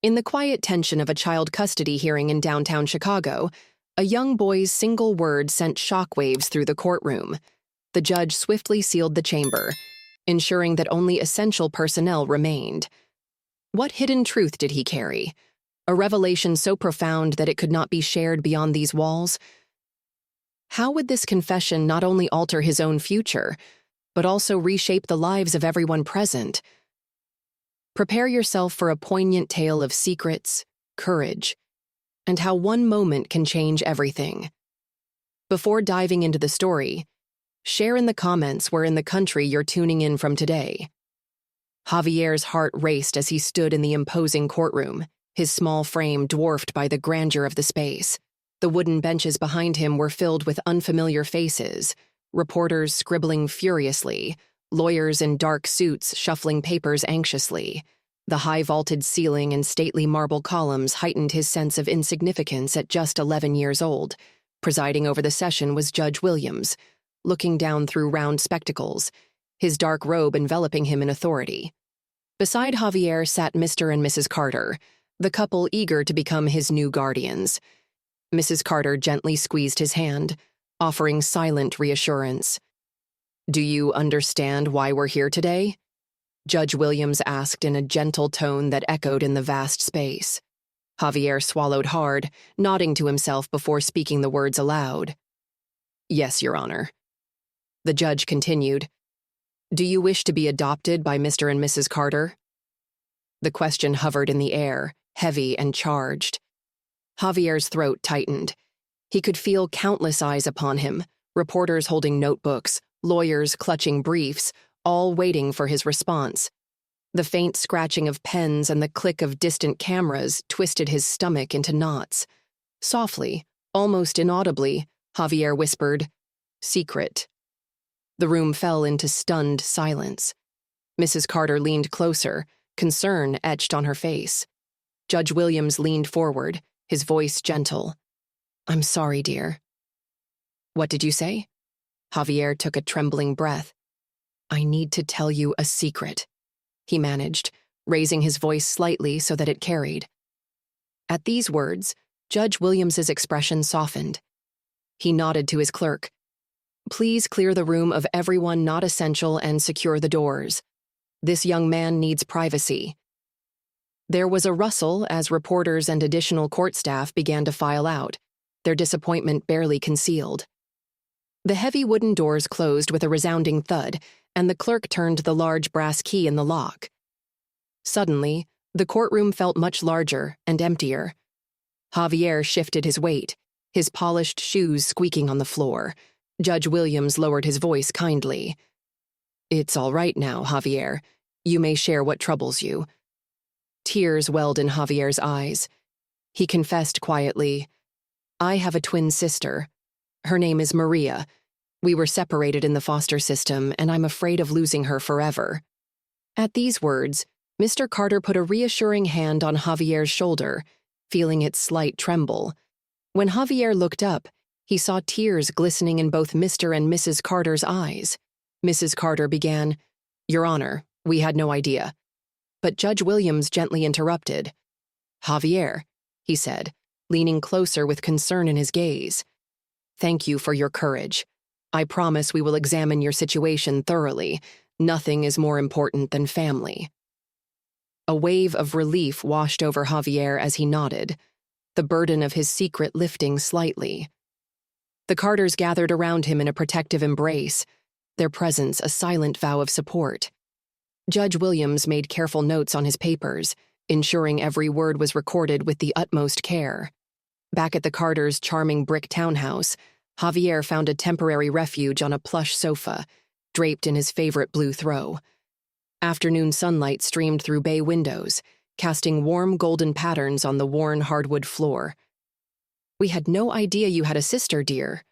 In the quiet tension of a child custody hearing in downtown Chicago, a young boy's single word sent shockwaves through the courtroom. The judge swiftly sealed the chamber, ensuring that only essential personnel remained. What hidden truth did he carry? A revelation so profound that it could not be shared beyond these walls? How would this confession not only alter his own future, but also reshape the lives of everyone present? Prepare yourself for a poignant tale of secrets, courage, and how one moment can change everything. Before diving into the story, share in the comments where in the country you're tuning in from today. Javier's heart raced as he stood in the imposing courtroom, his small frame dwarfed by the grandeur of the space. The wooden benches behind him were filled with unfamiliar faces, reporters scribbling furiously, lawyers in dark suits shuffling papers anxiously. The high-vaulted ceiling and stately marble columns heightened his sense of insignificance at just 11 years old. Presiding over the session was Judge Williams, looking down through round spectacles, his dark robe enveloping him in authority. Beside Javier sat Mr. and Mrs. Carter, the couple eager to become his new guardians. Mrs. Carter gently squeezed his hand, offering silent reassurance. "Do you understand why we're here today?" Judge Williams asked in a gentle tone that echoed in the vast space. Javier swallowed hard, nodding to himself before speaking the words aloud. "Yes, Your Honor." The judge continued, "Do you wish to be adopted by Mr. and Mrs. Carter?" The question hovered in the air, heavy and charged. Javier's throat tightened. He could feel countless eyes upon him, reporters holding notebooks, lawyers clutching briefs, all waiting for his response. The faint scratching of pens and the click of distant cameras twisted his stomach into knots. Softly, almost inaudibly, Javier whispered, "Secret." The room fell into stunned silence. Mrs. Carter leaned closer, concern etched on her face. Judge Williams leaned forward, his voice gentle. "I'm sorry, dear." "What did you say?" Javier took a trembling breath. "I need to tell you a secret," he managed, raising his voice slightly so that it carried. At these words, Judge Williams's expression softened. He nodded to his clerk. "Please clear the room of everyone not essential and secure the doors. This young man needs privacy." There was a rustle as reporters and additional court staff began to file out, their disappointment barely concealed. The heavy wooden doors closed with a resounding thud, and the clerk turned the large brass key in the lock. Suddenly, the courtroom felt much larger and emptier. Javier shifted his weight, his polished shoes squeaking on the floor. Judge Williams lowered his voice kindly. "It's all right now, Javier. You may share what troubles you." Tears welled in Javier's eyes. He confessed quietly, "I have a twin sister. Her name is Maria. We were separated in the foster system, and I'm afraid of losing her forever." At these words, Mr. Carter put a reassuring hand on Javier's shoulder, feeling its slight tremble. When Javier looked up, he saw tears glistening in both Mr. and Mrs. Carter's eyes. Mrs. Carter began, "Your Honor, we had no idea." But Judge Williams gently interrupted. "Javier," he said, leaning closer with concern in his gaze. "Thank you for your courage. I promise we will examine your situation thoroughly. Nothing is more important than family." A wave of relief washed over Javier as he nodded, the burden of his secret lifting slightly. The Carters gathered around him in a protective embrace, their presence a silent vow of support. Judge Williams made careful notes on his papers, ensuring every word was recorded with the utmost care. Back at the Carters' charming brick townhouse, Javier found a temporary refuge on a plush sofa, draped in his favorite blue throw. Afternoon sunlight streamed through bay windows, casting warm golden patterns on the worn hardwood floor. "We had no idea you had a sister, dear,"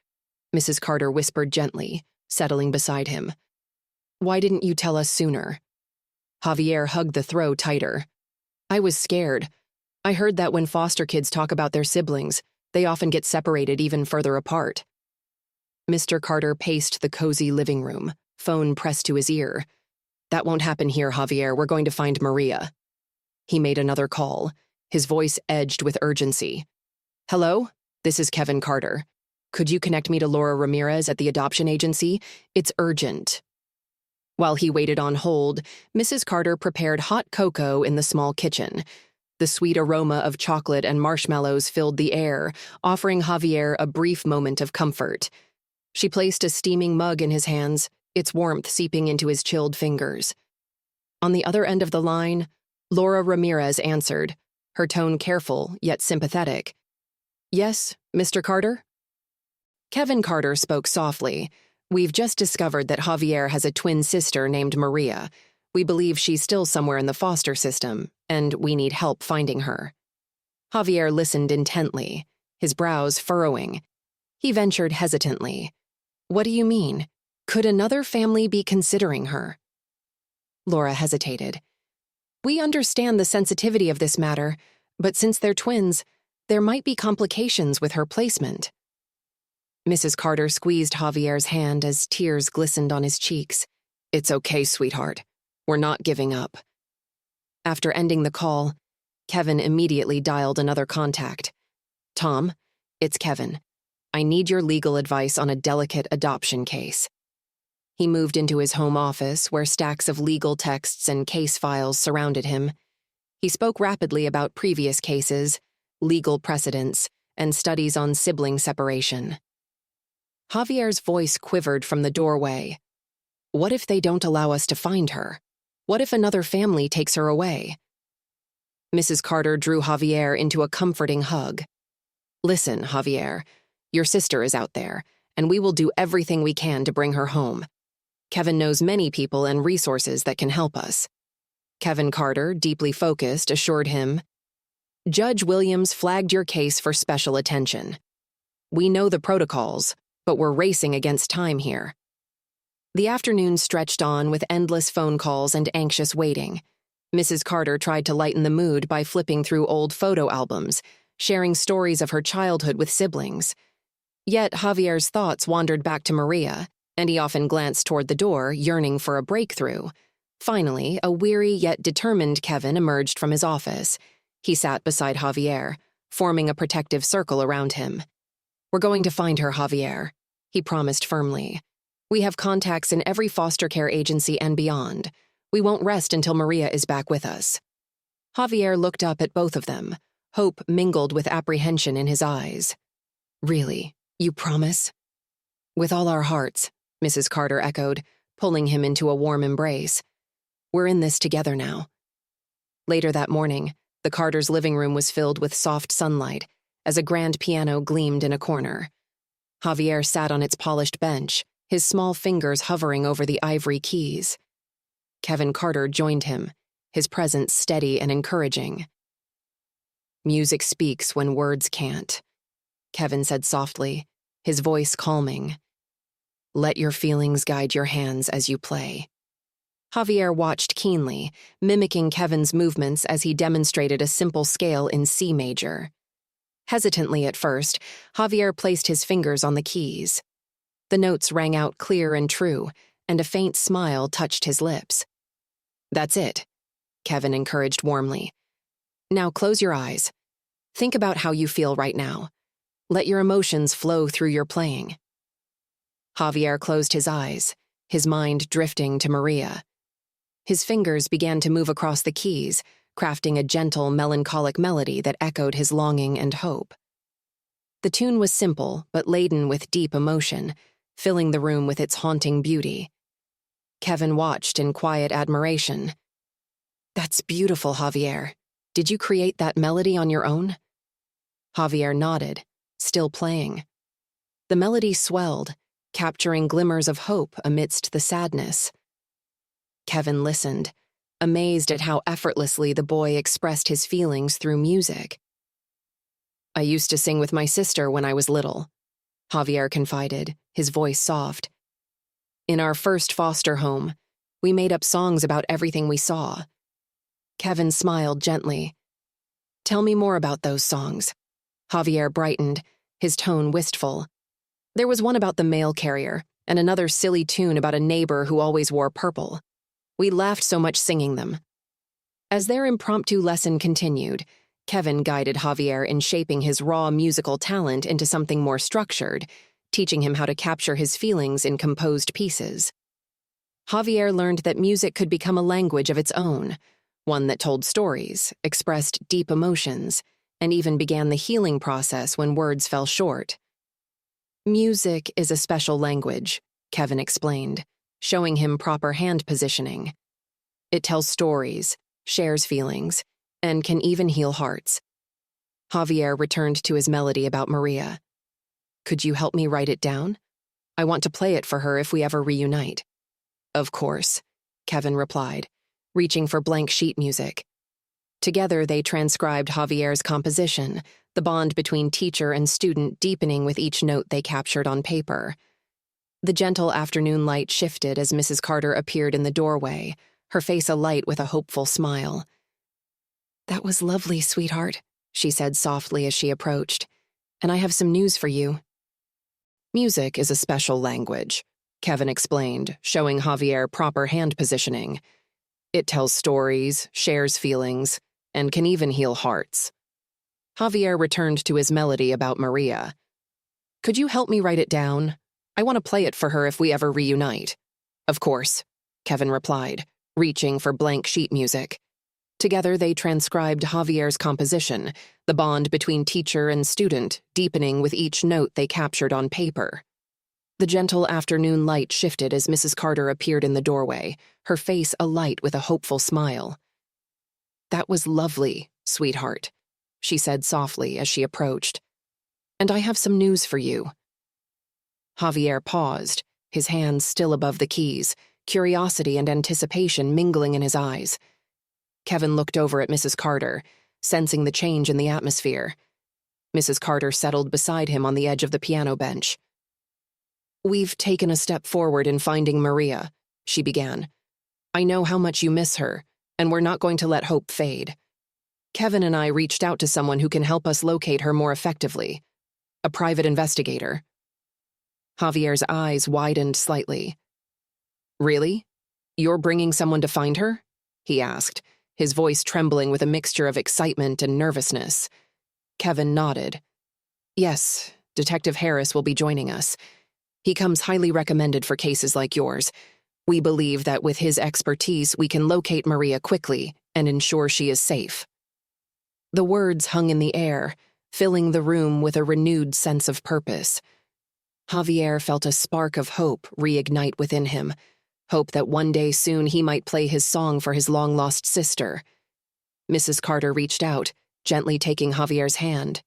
Mrs. Carter whispered gently, settling beside him. "Why didn't you tell us sooner?" Javier hugged the throw tighter. "I was scared. I heard that when foster kids talk about their siblings, they often get separated even further apart." Mr. Carter paced the cozy living room, phone pressed to his ear. "That won't happen here, Javier. We're going to find Maria." He made another call, His voice edged with urgency. "Hello? This is Kevin Carter. Could you connect me to Laura Ramirez at the adoption agency? It's urgent." While he waited on hold, Mrs. Carter prepared hot cocoa in the small kitchen. The sweet aroma of chocolate and marshmallows filled the air, offering Javier a brief moment of comfort. She placed a steaming mug in his hands, its warmth seeping into his chilled fingers. On the other end of the line, Laura Ramirez answered, her tone careful yet sympathetic. "Yes, Mr. Carter?" Kevin Carter spoke softly. "We've just discovered that Javier has a twin sister named Maria. We believe she's still somewhere in the foster system, and we need help finding her." Javier listened intently, his brows furrowing. He ventured hesitantly. "What do you mean? Could another family be considering her?" Laura hesitated. "We understand the sensitivity of this matter, but since they're twins, there might be complications with her placement." Mrs. Carter squeezed Javier's hand as tears glistened on his cheeks. "It's okay, sweetheart. We're not giving up." After ending the call, Kevin immediately dialed another contact. "Tom, it's Kevin. I need your legal advice on a delicate adoption case." He moved into his home office, where stacks of legal texts and case files surrounded him. He spoke rapidly about previous cases, legal precedents, and studies on sibling separation. Javier's voice quivered from the doorway. "What if they don't allow us to find her? What if another family takes her away?" Mrs. Carter drew Javier into a comforting hug. "Listen, Javier, your sister is out there, and we will do everything we can to bring her home. Kevin knows many people and resources that can help us." Kevin Carter, deeply focused, assured him, "Judge Williams flagged your case for special attention. We know the protocols, but we're racing against time here." The afternoon stretched on with endless phone calls and anxious waiting. Mrs. Carter tried to lighten the mood by flipping through old photo albums, sharing stories of her childhood with siblings. Yet Javier's thoughts wandered back to Maria, and he often glanced toward the door, yearning for a breakthrough. Finally, a weary yet determined Kevin emerged from his office. He sat beside Javier, forming a protective circle around him. "We're going to find her, Javier," he promised firmly. "We have contacts in every foster care agency and beyond. We won't rest until Maria is back with us." Javier looked up at both of them, hope mingled with apprehension in his eyes. "Really, you promise?" "With all our hearts," Mrs. Carter echoed, pulling him into a warm embrace. "We're in this together now." Later that morning, the Carters' living room was filled with soft sunlight as a grand piano gleamed in a corner. Javier sat on its polished bench, his small fingers hovering over the ivory keys. Kevin Carter joined him, his presence steady and encouraging. "Music speaks when words can't," Kevin said softly, his voice calming. "Let your feelings guide your hands as you play." Javier watched keenly, mimicking Kevin's movements as he demonstrated a simple scale in C major. Hesitantly at first, Javier placed his fingers on the keys. The notes rang out clear and true, and a faint smile touched his lips. "That's it," Kevin encouraged warmly. "Now close your eyes. Think about how you feel right now. Let your emotions flow through your playing." Javier closed his eyes, his mind drifting to Maria. His fingers began to move across the keys, crafting a gentle, melancholic melody that echoed his longing and hope. The tune was simple, but laden with deep emotion, filling the room with its haunting beauty. Kevin watched in quiet admiration. "That's beautiful, Javier. Did you create that melody on your own?" Javier nodded, still playing. The melody swelled, capturing glimmers of hope amidst the sadness. Kevin listened, amazed at how effortlessly the boy expressed his feelings through music. "I used to sing with my sister when I was little," Javier confided, his voice soft. "In our first foster home, we made up songs about everything we saw." Kevin smiled gently. "Tell me more about those songs." Javier brightened, his tone wistful. "There was one about the mail carrier, and another silly tune about a neighbor who always wore purple. We laughed so much singing them." As their impromptu lesson continued, Kevin guided Javier in shaping his raw musical talent into something more structured, teaching him how to capture his feelings in composed pieces. Javier learned that music could become a language of its own, one that told stories, expressed deep emotions, and even began the healing process when words fell short. Music is a special language, Kevin explained, showing him proper hand positioning. It tells stories, shares feelings, and can even heal hearts. Javier returned to his melody about Maria. Could you help me write it down? I want to play it for her if we ever reunite. Of course, Kevin replied, reaching for blank sheet music. Together they transcribed Javier's composition, the bond between teacher and student deepening with each note they captured on paper. The gentle afternoon light shifted as Mrs. Carter appeared in the doorway, her face alight with a hopeful smile. "That was lovely, sweetheart," she said softly as she approached. "And I have some news for you." Music is a special language, Kevin explained, showing Javier proper hand positioning. It tells stories, shares feelings, and can even heal hearts. Javier returned to his melody about Maria. Could you help me write it down? I want to play it for her if we ever reunite. Of course, Kevin replied, reaching for blank sheet music. Together they transcribed Javier's composition, the bond between teacher and student deepening with each note they captured on paper. The gentle afternoon light shifted as Mrs. Carter appeared in the doorway, her face alight with a hopeful smile. "That was lovely, sweetheart," she said softly as she approached. "And I have some news for you." Javier paused, his hands still above the keys, curiosity and anticipation mingling in his eyes. Kevin looked over at Mrs. Carter, sensing the change in the atmosphere. Mrs. Carter settled beside him on the edge of the piano bench. "We've taken a step forward in finding Maria," she began. "I know how much you miss her, and we're not going to let hope fade. Kevin and I reached out to someone who can help us locate her more effectively, a private investigator." Javier's eyes widened slightly. "Really? You're bringing someone to find her?" he asked, his voice trembling with a mixture of excitement and nervousness. Kevin nodded. "Yes, Detective Harris will be joining us. He comes highly recommended for cases like yours. We believe that with his expertise, we can locate Maria quickly and ensure she is safe." The words hung in the air, filling the room with a renewed sense of purpose. Javier felt a spark of hope reignite within him, hope that one day soon he might play his song for his long-lost sister. Mrs. Carter reached out, gently taking Javier's hand.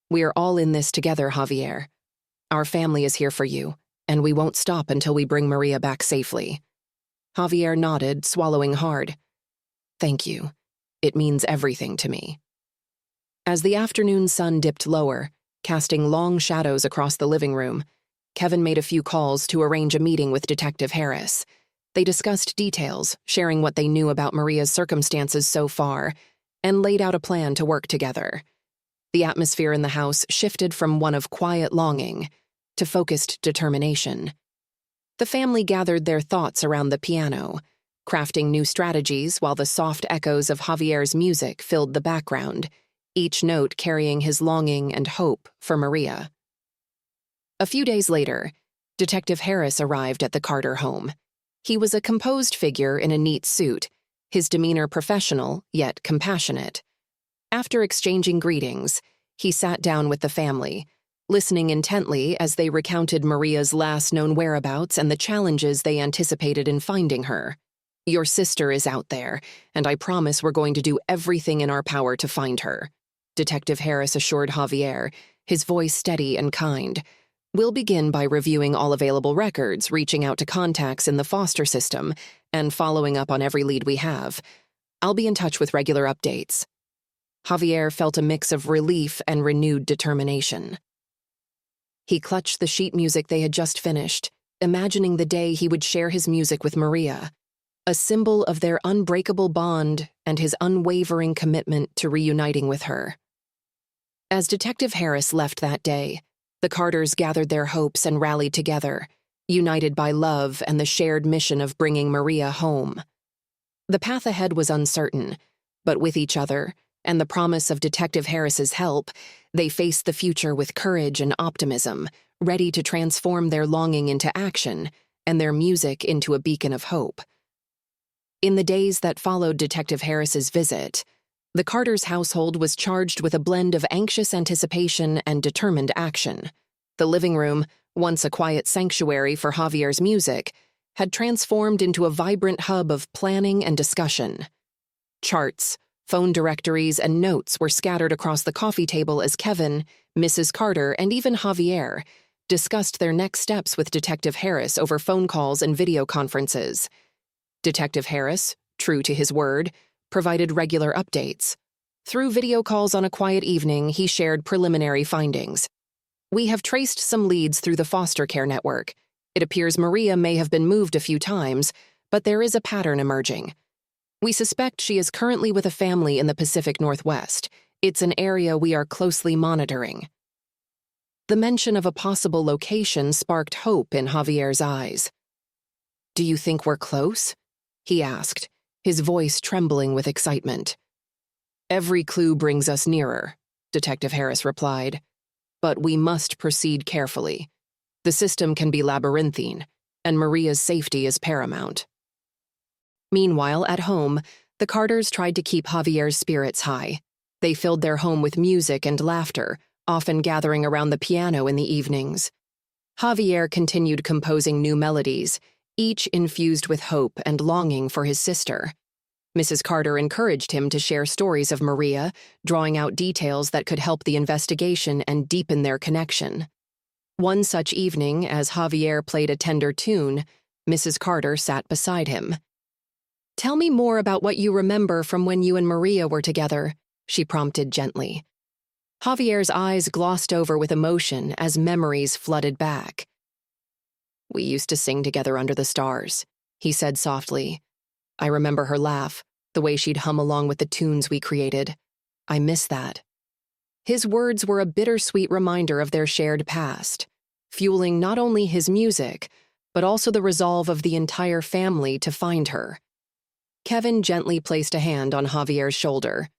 "We are all in this together, Javier. Our family is here for you, and we won't stop until we bring Maria back safely." Javier nodded, swallowing hard. "Thank you. It means everything to me." As the afternoon sun dipped lower, casting long shadows across the living room, Kevin made a few calls to arrange a meeting with Detective Harris. They discussed details, sharing what they knew about Maria's circumstances so far, and laid out a plan to work together. The atmosphere in the house shifted from one of quiet longing to focused determination. The family gathered their thoughts around the piano, crafting new strategies while the soft echoes of Javier's music filled the background, each note carrying his longing and hope for Maria. A few days later, Detective Harris arrived at the Carter home. He was a composed figure in a neat suit, his demeanor professional yet compassionate. After exchanging greetings, he sat down with the family, listening intently as they recounted Maria's last known whereabouts and the challenges they anticipated in finding her. "Your sister is out there, and I promise we're going to do everything in our power to find her," Detective Harris assured Javier, his voice steady and kind. "We'll begin by reviewing all available records, reaching out to contacts in the foster system, and following up on every lead we have. I'll be in touch with regular updates." Javier felt a mix of relief and renewed determination. He clutched the sheet music they had just finished, imagining the day he would share his music with Maria, a symbol of their unbreakable bond and his unwavering commitment to reuniting with her. As Detective Harris left that day, the Carters gathered their hopes and rallied together, united by love and the shared mission of bringing Maria home. The path ahead was uncertain, but with each other, and the promise of Detective Harris's help, they faced the future with courage and optimism, ready to transform their longing into action and their music into a beacon of hope. In the days that followed Detective Harris's visit, the Carters' household was charged with a blend of anxious anticipation and determined action. The living room, once a quiet sanctuary for Javier's music, had transformed into a vibrant hub of planning and discussion. Charts, phone directories, and notes were scattered across the coffee table as Kevin, Mrs. Carter, and even Javier discussed their next steps with Detective Harris over phone calls and video conferences. Detective Harris, true to his word, provided regular updates. Through video calls on a quiet evening, he shared preliminary findings. "We have traced some leads through the foster care network. It appears Maria may have been moved a few times, but there is a pattern emerging. We suspect she is currently with a family in the Pacific Northwest. It's an area we are closely monitoring." The mention of a possible location sparked hope in Javier's eyes. "Do you think we're close?" he asked, his voice trembling with excitement. "Every clue brings us nearer," Detective Harris replied. "But we must proceed carefully. The system can be labyrinthine, and Maria's safety is paramount." Meanwhile, at home, the Carters tried to keep Javier's spirits high. They filled their home with music and laughter, often gathering around the piano in the evenings. Javier continued composing new melodies, each infused with hope and longing for his sister. Mrs. Carter encouraged him to share stories of Maria, drawing out details that could help the investigation and deepen their connection. One such evening, as Javier played a tender tune, Mrs. Carter sat beside him. "Tell me more about what you remember from when you and Maria were together," she prompted gently. Javier's eyes glossed over with emotion as memories flooded back. "We used to sing together under the stars," he said softly. "I remember her laugh, the way she'd hum along with the tunes we created. I miss that." His words were a bittersweet reminder of their shared past, fueling not only his music, but also the resolve of the entire family to find her. Kevin gently placed a hand on Javier's shoulder.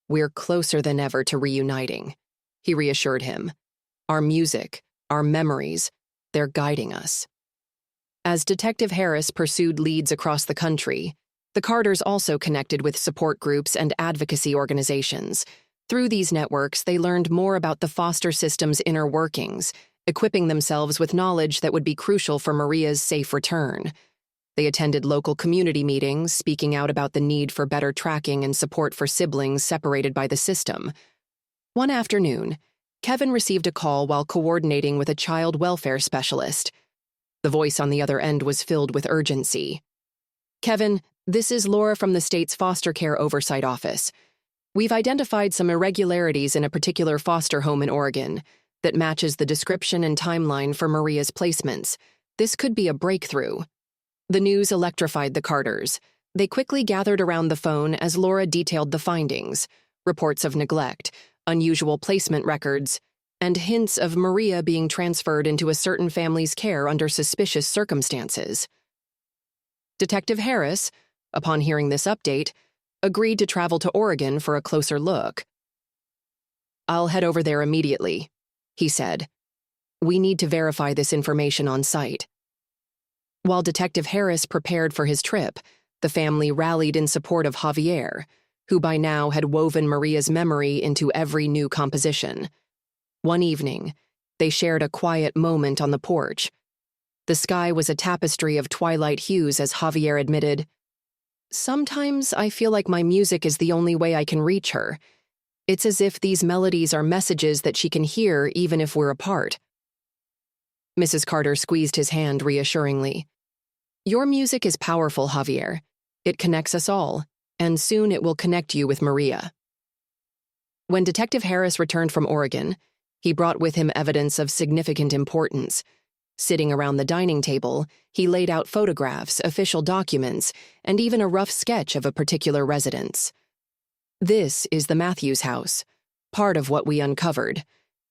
"We're closer than ever to reuniting," he reassured him. "Our music, our memories, they're guiding us." As Detective Harris pursued leads across the country, the Carters also connected with support groups and advocacy organizations. Through these networks, they learned more about the foster system's inner workings, equipping themselves with knowledge that would be crucial for Maria's safe return. They attended local community meetings, speaking out about the need for better tracking and support for siblings separated by the system. One afternoon, Kevin received a call while coordinating with a child welfare specialist. The voice on the other end was filled with urgency. "Kevin, this is Laura from the state's Foster Care Oversight Office. We've identified some irregularities in a particular foster home in Oregon that matches the description and timeline for Maria's placements. This could be a breakthrough." The news electrified the Carters. They quickly gathered around the phone as Laura detailed the findings: reports of neglect, unusual placement records, and hints of Maria being transferred into a certain family's care under suspicious circumstances. Detective Harris, upon hearing this update, agreed to travel to Oregon for a closer look. "I'll head over there immediately," he said. "We need to verify this information on site." While Detective Harris prepared for his trip, the family rallied in support of Javier, who by now had woven Maria's memory into every new composition. One evening, they shared a quiet moment on the porch. The sky was a tapestry of twilight hues as Javier admitted, "Sometimes I feel like my music is the only way I can reach her. It's as if these melodies are messages that she can hear even if we're apart." Mrs. Carter squeezed his hand reassuringly. "Your music is powerful, Javier. It connects us all, and soon it will connect you with Maria." When Detective Harris returned from Oregon, he brought with him evidence of significant importance. Sitting around the dining table, he laid out photographs, official documents, and even a rough sketch of a particular residence. "This is the Matthews house, part of what we uncovered.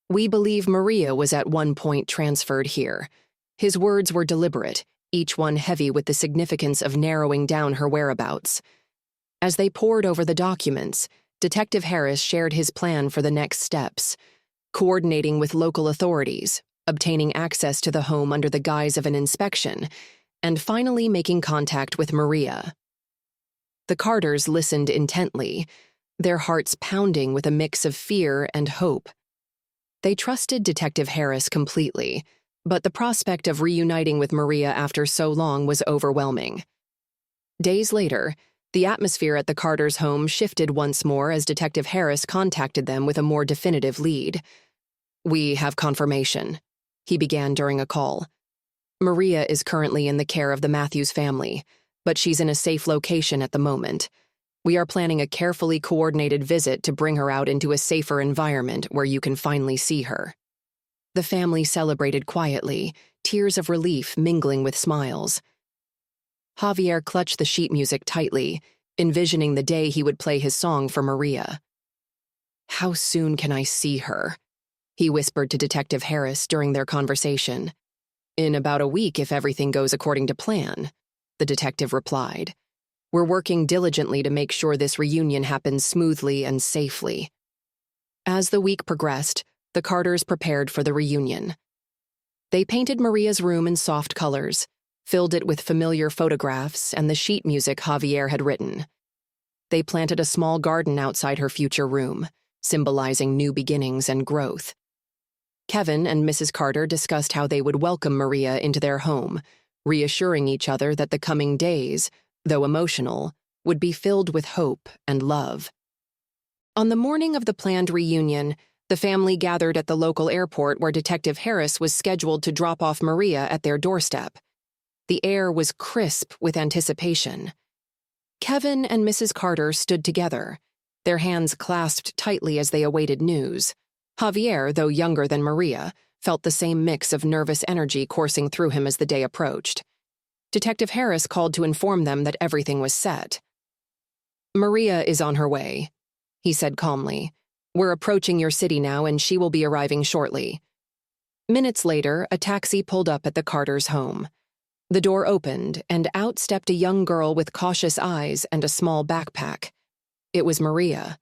We believe Maria was at one point transferred here." His words were deliberate, each one heavy with the significance of narrowing down her whereabouts. As they pored over the documents, Detective Harris shared his plan for the next steps, coordinating with local authorities, obtaining access to the home under the guise of an inspection, and finally making contact with Maria. The Carters listened intently, their hearts pounding with a mix of fear and hope. They trusted Detective Harris completely, but the prospect of reuniting with Maria after so long was overwhelming. Days later, the atmosphere at the Carters' home shifted once more as Detective Harris contacted them with a more definitive lead. "We have confirmation," he began during a call. "Maria is currently in the care of the Matthews family, but she's in a safe location at the moment. We are planning a carefully coordinated visit to bring her out into a safer environment where you can finally see her." The family celebrated quietly, tears of relief mingling with smiles. Javier clutched the sheet music tightly, envisioning the day he would play his song for Maria. "How soon can I see her?" he whispered to Detective Harris during their conversation. "In about a week if everything goes according to plan," the detective replied. "We're working diligently to make sure this reunion happens smoothly and safely." As the week progressed, the Carters prepared for the reunion. They painted Maria's room in soft colors, filled it with familiar photographs and the sheet music Javier had written. They planted a small garden outside her future room, symbolizing new beginnings and growth. Kevin and Mrs. Carter discussed how they would welcome Maria into their home, reassuring each other that the coming days, though emotional, would be filled with hope and love. On the morning of the planned reunion, the family gathered at the local airport where Detective Harris was scheduled to drop off Maria at their doorstep. The air was crisp with anticipation. Kevin and Mrs. Carter stood together, their hands clasped tightly as they awaited news. Javier, though younger than Maria, felt the same mix of nervous energy coursing through him as the day approached. Detective Harris called to inform them that everything was set. "Maria is on her way," he said calmly. "We're approaching your city now and she will be arriving shortly." Minutes later, a taxi pulled up at the Carters' home. The door opened, and out stepped a young girl with cautious eyes and a small backpack. It was Maria.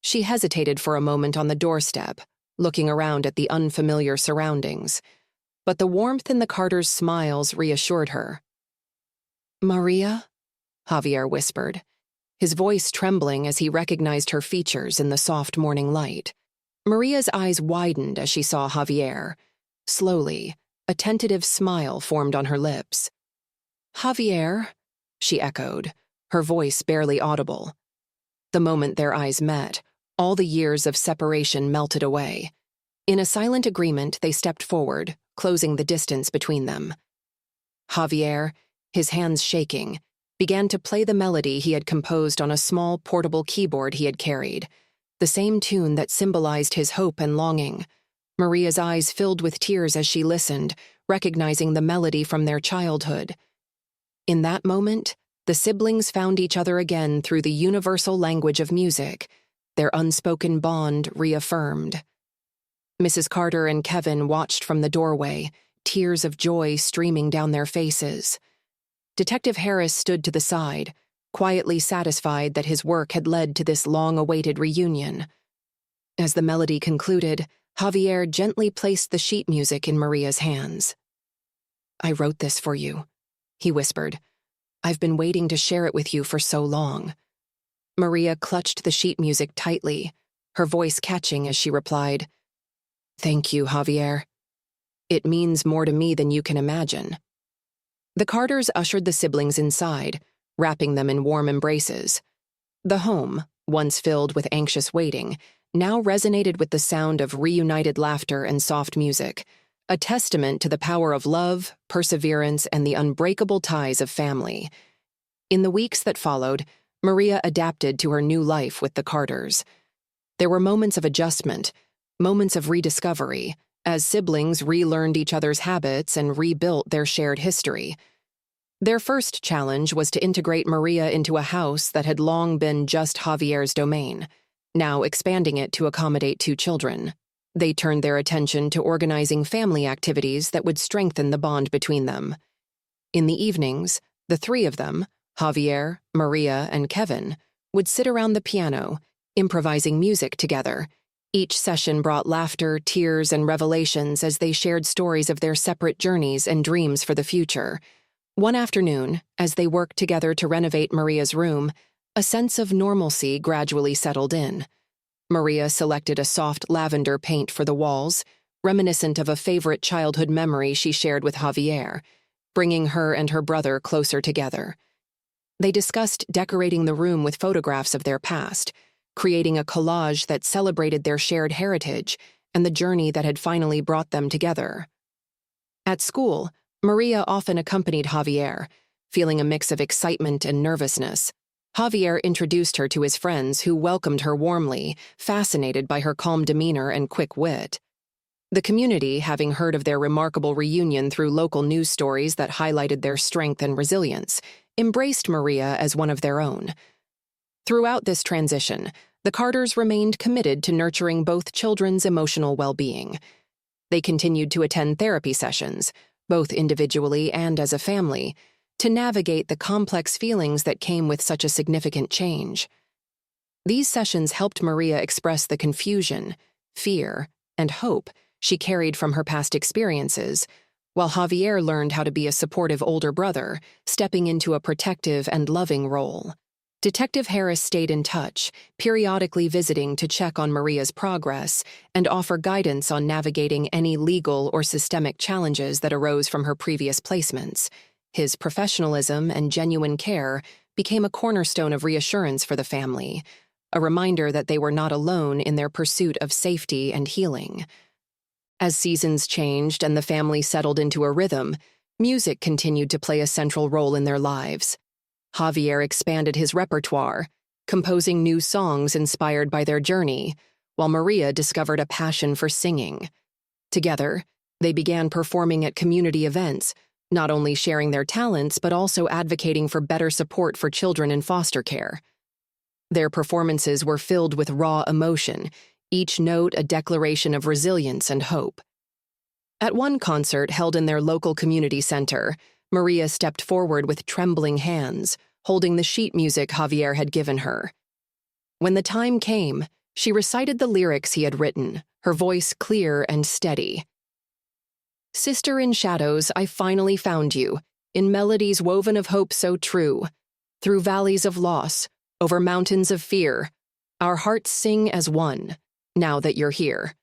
She hesitated for a moment on the doorstep, looking around at the unfamiliar surroundings, but the warmth in the Carters' smiles reassured her. "Maria?" Javier whispered, his voice trembling as he recognized her features in the soft morning light. Maria's eyes widened as she saw Javier. Slowly, a tentative smile formed on her lips. "Javier," she echoed, her voice barely audible. The moment their eyes met, all the years of separation melted away. In a silent agreement, they stepped forward, closing the distance between them. Javier, his hands shaking, began to play the melody he had composed on a small portable keyboard he had carried, the same tune that symbolized his hope and longing. Maria's eyes filled with tears as she listened, recognizing the melody from their childhood. In that moment, the siblings found each other again through the universal language of music, their unspoken bond reaffirmed. Mrs. Carter and Kevin watched from the doorway, tears of joy streaming down their faces. Detective Harris stood to the side, quietly satisfied that his work had led to this long-awaited reunion. As the melody concluded, Javier gently placed the sheet music in Maria's hands. "I wrote this for you," he whispered. "I've been waiting to share it with you for so long." Maria clutched the sheet music tightly, her voice catching as she replied, "Thank you, Javier. It means more to me than you can imagine." The Carters ushered the siblings inside, wrapping them in warm embraces. The home, once filled with anxious waiting, now resonated with the sound of reunited laughter and soft music, a testament to the power of love, perseverance, and the unbreakable ties of family. In the weeks that followed, Maria adapted to her new life with the Carters. There were moments of adjustment, moments of rediscovery, as siblings relearned each other's habits and rebuilt their shared history. Their first challenge was to integrate Maria into a house that had long been just Javier's domain, now expanding it to accommodate 2 children. They turned their attention to organizing family activities that would strengthen the bond between them. In the evenings, the 3 of them, Javier, Maria, and Kevin, would sit around the piano, improvising music together. Each session brought laughter, tears, and revelations as they shared stories of their separate journeys and dreams for the future. One afternoon, as they worked together to renovate Maria's room, a sense of normalcy gradually settled in. Maria selected a soft lavender paint for the walls, reminiscent of a favorite childhood memory she shared with Javier, bringing her and her brother closer together. They discussed decorating the room with photographs of their past, creating a collage that celebrated their shared heritage and the journey that had finally brought them together. At school, Maria often accompanied Javier, feeling a mix of excitement and nervousness. Javier introduced her to his friends who welcomed her warmly, fascinated by her calm demeanor and quick wit. The community, having heard of their remarkable reunion through local news stories that highlighted their strength and resilience, embraced Maria as one of their own. Throughout this transition, the Carters remained committed to nurturing both children's emotional well-being. They continued to attend therapy sessions, both individually and as a family, to navigate the complex feelings that came with such a significant change. These sessions helped Maria express the confusion, fear, and hope she carried from her past experiences, while Javier learned how to be a supportive older brother, stepping into a protective and loving role. Detective Harris stayed in touch, periodically visiting to check on Maria's progress and offer guidance on navigating any legal or systemic challenges that arose from her previous placements. His professionalism and genuine care became a cornerstone of reassurance for the family, a reminder that they were not alone in their pursuit of safety and healing. As seasons changed and the family settled into a rhythm, music continued to play a central role in their lives. Javier expanded his repertoire, composing new songs inspired by their journey, while Maria discovered a passion for singing. Together, they began performing at community events, not only sharing their talents but also advocating for better support for children in foster care. Their performances were filled with raw emotion, each note a declaration of resilience and hope. At one concert held in their local community center, Maria stepped forward with trembling hands, holding the sheet music Javier had given her. When the time came, she recited the lyrics he had written, her voice clear and steady. "Sister in shadows, I finally found you, in melodies woven of hope so true. Through valleys of loss, over mountains of fear, our hearts sing as one, now that you're here."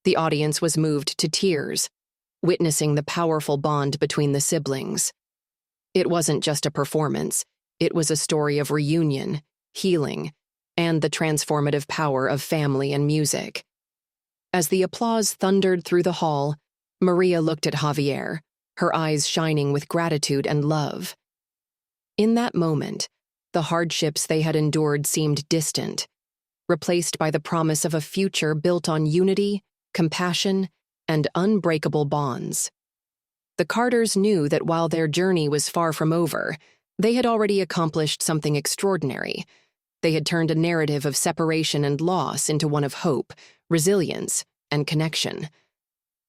The audience was moved to tears, witnessing the powerful bond between the siblings. It wasn't just a performance, it was a story of reunion, healing, and the transformative power of family and music. As the applause thundered through the hall, Maria looked at Javier, her eyes shining with gratitude and love. In that moment, the hardships they had endured seemed distant, replaced by the promise of a future built on unity, compassion, and unbreakable bonds. The Carters knew that while their journey was far from over, they had already accomplished something extraordinary. They had turned a narrative of separation and loss into one of hope, resilience, and connection.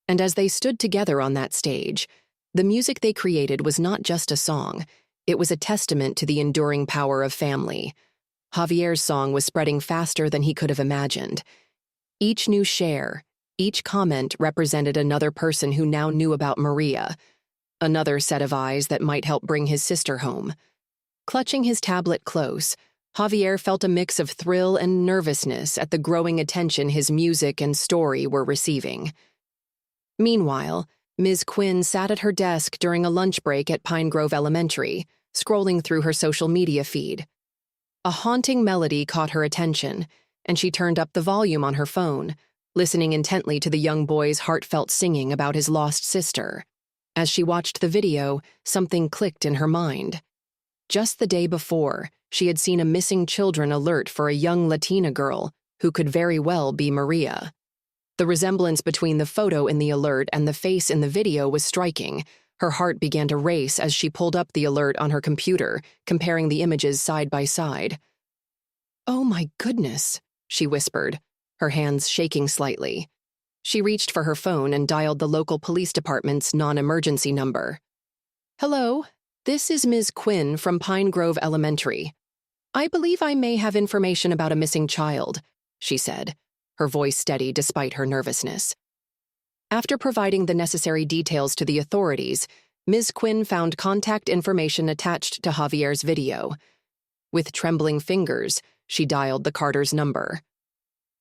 And as they stood together on that stage, the music they created was not just a song, it was a testament to the enduring power of family. Javier's song was spreading faster than he could have imagined. Each new share, each comment represented another person who now knew about Maria, another set of eyes that might help bring his sister home. Clutching his tablet close, Javier felt a mix of thrill and nervousness at the growing attention his music and story were receiving. Meanwhile, Ms. Quinn sat at her desk during a lunch break at Pine Grove Elementary, scrolling through her social media feed. A haunting melody caught her attention, and she turned up the volume on her phone, listening intently to the young boy's heartfelt singing about his lost sister. As she watched the video, something clicked in her mind. Just the day before, she had seen a missing children alert for a young Latina girl who could very well be Maria. The resemblance between the photo in the alert and the face in the video was striking. Her heart began to race as she pulled up the alert on her computer, comparing the images side by side. "Oh my goodness," she whispered, her hands shaking slightly. She reached for her phone and dialed the local police department's non-emergency number. "Hello, this is Ms. Quinn from Pine Grove Elementary. I believe I may have information about a missing child, she said, her voice steady despite her nervousness. After providing the necessary details to the authorities, Ms. Quinn found contact information attached to Javier's video. With trembling fingers, she dialed the Carter's number.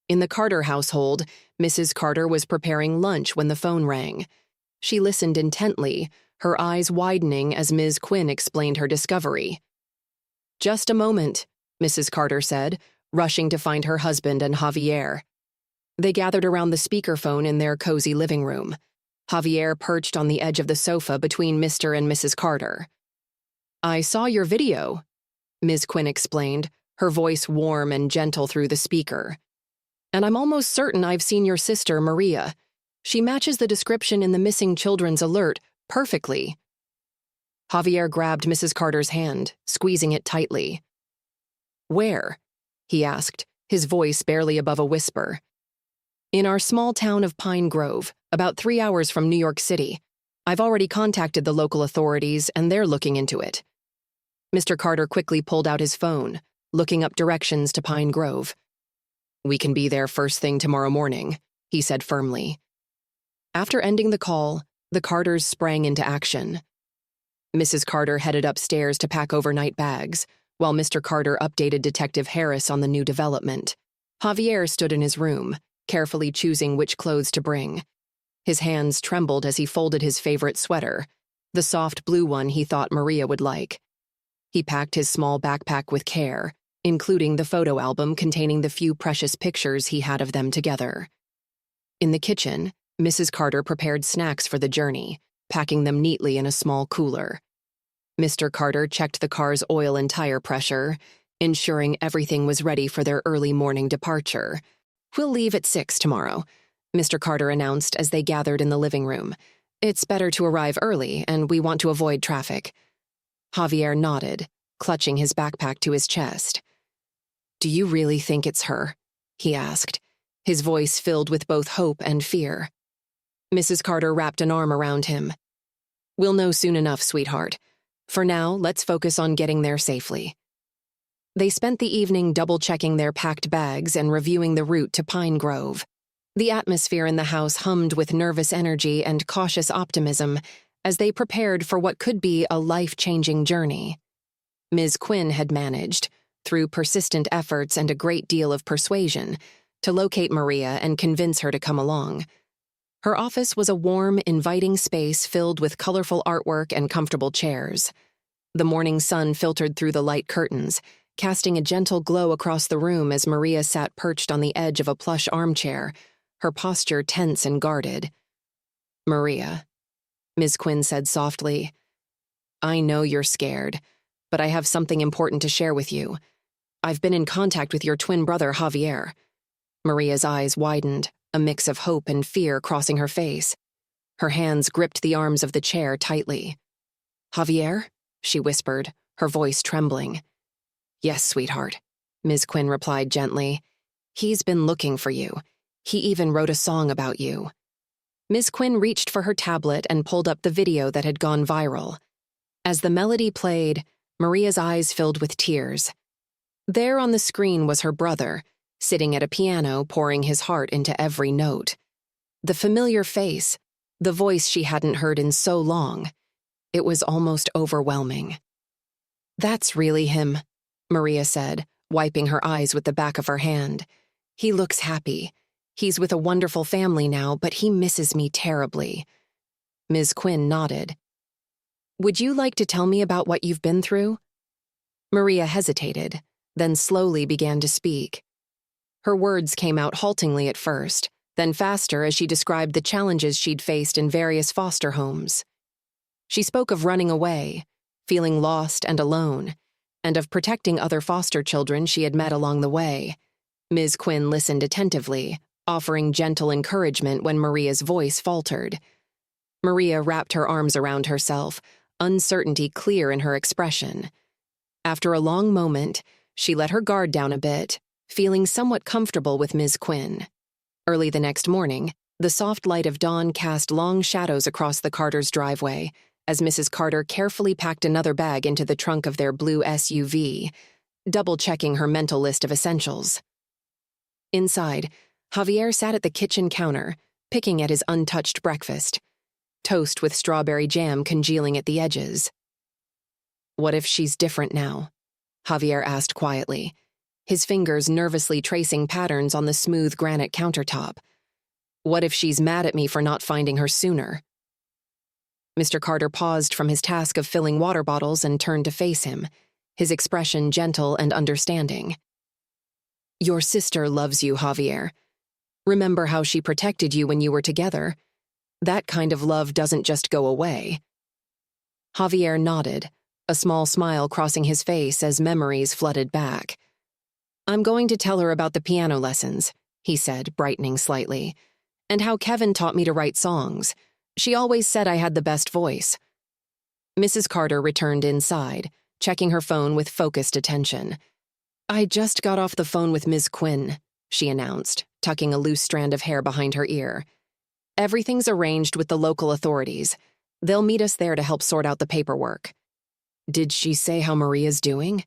In the Carter household, Mrs. Carter was preparing lunch when the phone rang. She listened intently, her eyes widening as Ms. Quinn explained her discovery. "Just a moment," Mrs. Carter said, rushing to find her husband and Javier. They gathered around the speakerphone in their cozy living room. Javier perched on the edge of the sofa between Mr. and Mrs. Carter. "I saw your video," Ms. Quinn explained, her voice warm and gentle through the speaker. "And I'm almost certain I've seen your sister, Maria. She matches the description in the missing children's alert perfectly." Javier grabbed Mrs. Carter's hand, squeezing it tightly. "Where?" he asked, his voice barely above a whisper. "In our small town of Pine Grove, about 3 hours from New York City. I've already contacted the local authorities, and they're looking into it." Mr. Carter quickly pulled out his phone, looking up directions to Pine Grove. "We can be there first thing tomorrow morning," he said firmly. After ending the call, the Carters sprang into action. Mrs. Carter headed upstairs to pack overnight bags, while Mr. Carter updated Detective Harris on the new development. Javier stood in his room, carefully choosing which clothes to bring. His hands trembled as he folded his favorite sweater, the soft blue one he thought Maria would like. He packed his small backpack with care, including the photo album containing the few precious pictures he had of them together. In the kitchen, Mrs. Carter prepared snacks for the journey, packing them neatly in a small cooler. Mr. Carter checked the car's oil and tire pressure, ensuring everything was ready for their early morning departure. "We'll leave at 6 tomorrow," Mr. Carter announced as they gathered in the living room. "It's better to arrive early, and we want to avoid traffic." Javier nodded, clutching his backpack to his chest. "Do you really think it's her?" he asked, his voice filled with both hope and fear. Mrs. Carter wrapped an arm around him. "We'll know soon enough, sweetheart. For now, let's focus on getting there safely." They spent the evening double-checking their packed bags and reviewing the route to Pine Grove. The atmosphere in the house hummed with nervous energy and cautious optimism as they prepared for what could be a life-changing journey. Ms. Quinn had managed, through persistent efforts and a great deal of persuasion, to locate Maria and convince her to come along. Her office was a warm, inviting space filled with colorful artwork and comfortable chairs. The morning sun filtered through the light curtains, casting a gentle glow across the room as Maria sat perched on the edge of a plush armchair, her posture tense and guarded. "Maria," Ms. Quinn said softly, "I know you're scared, but I have something important to share with you. I've been in contact with your twin brother, Javier." Maria's eyes widened, a mix of hope and fear crossing her face. Her hands gripped the arms of the chair tightly. "Javier?" she whispered, her voice trembling. "Yes, sweetheart," Ms. Quinn replied gently. "He's been looking for you. He even wrote a song about you." Ms. Quinn reached for her tablet and pulled up the video that had gone viral. As the melody played, Maria's eyes filled with tears. There on the screen was her brother, sitting at a piano pouring his heart into every note. The familiar face, the voice she hadn't heard in so long. It was almost overwhelming. "That's really him," Maria said, wiping her eyes with the back of her hand. "He looks happy. He's with a wonderful family now, but he misses me terribly." Ms. Quinn nodded. "Would you like to tell me about what you've been through?" Maria hesitated, then slowly began to speak. Her words came out haltingly at first, then faster as she described the challenges she'd faced in various foster homes. She spoke of running away, feeling lost and alone, and of protecting other foster children she had met along the way. Ms. Quinn listened attentively, offering gentle encouragement when Maria's voice faltered. Maria wrapped her arms around herself, uncertainty clear in her expression. After a long moment, she let her guard down a bit, feeling somewhat comfortable with Ms. Quinn. Early the next morning, the soft light of dawn cast long shadows across the Carters' driveway as Mrs. Carter carefully packed another bag into the trunk of their blue SUV. double-checking her mental list of essentials. Inside, Javier sat at the kitchen counter, picking at his untouched breakfast, toast with strawberry jam congealing at the edges. "What if she's different now?" Javier asked quietly, his fingers nervously tracing patterns on the smooth granite countertop. "What if she's mad at me for not finding her sooner?" Mr. Carter paused from his task of filling water bottles and turned to face him, his expression gentle and understanding. "Your sister loves you, Javier. Remember how she protected you when you were together? That kind of love doesn't just go away." Javier nodded, a small smile crossing his face as memories flooded back. "I'm going to tell her about the piano lessons," he said, brightening slightly, "and how Kevin taught me to write songs. She always said I had the best voice." Mrs. Carter returned inside, checking her phone with focused attention. "I just got off the phone with Ms. Quinn," she announced, tucking a loose strand of hair behind her ear. "Everything's arranged with the local authorities. They'll meet us there to help sort out the paperwork." "Did she say how Maria's doing?"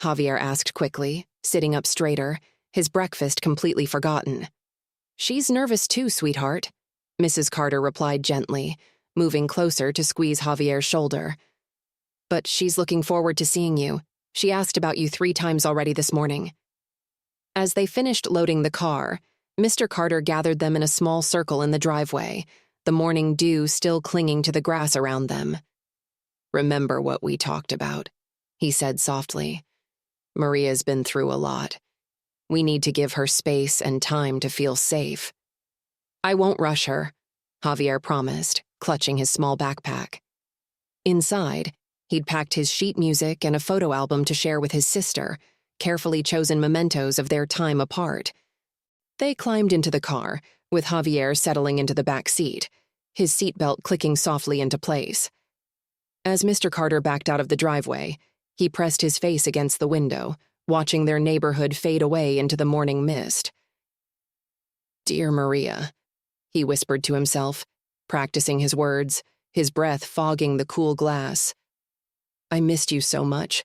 Javier asked quickly, sitting up straighter, his breakfast completely forgotten. "She's nervous too, sweetheart," Mrs. Carter replied gently, moving closer to squeeze Javier's shoulder. "But she's looking forward to seeing you. She asked about you 3 times already this morning." As they finished loading the car, Mr. Carter gathered them in a small circle in the driveway, the morning dew still clinging to the grass around them. "Remember what we talked about," he said softly. "Maria's been through a lot. We need to give her space and time to feel safe." "I won't rush her," Javier promised, clutching his small backpack. Inside, he'd packed his sheet music and a photo album to share with his sister, carefully chosen mementos of their time apart. They climbed into the car, with Javier settling into the back seat, his seatbelt clicking softly into place. As Mr. Carter backed out of the driveway, he pressed his face against the window, watching their neighborhood fade away into the morning mist. "Dear Maria," he whispered to himself, practicing his words, his breath fogging the cool glass. "I missed you so much.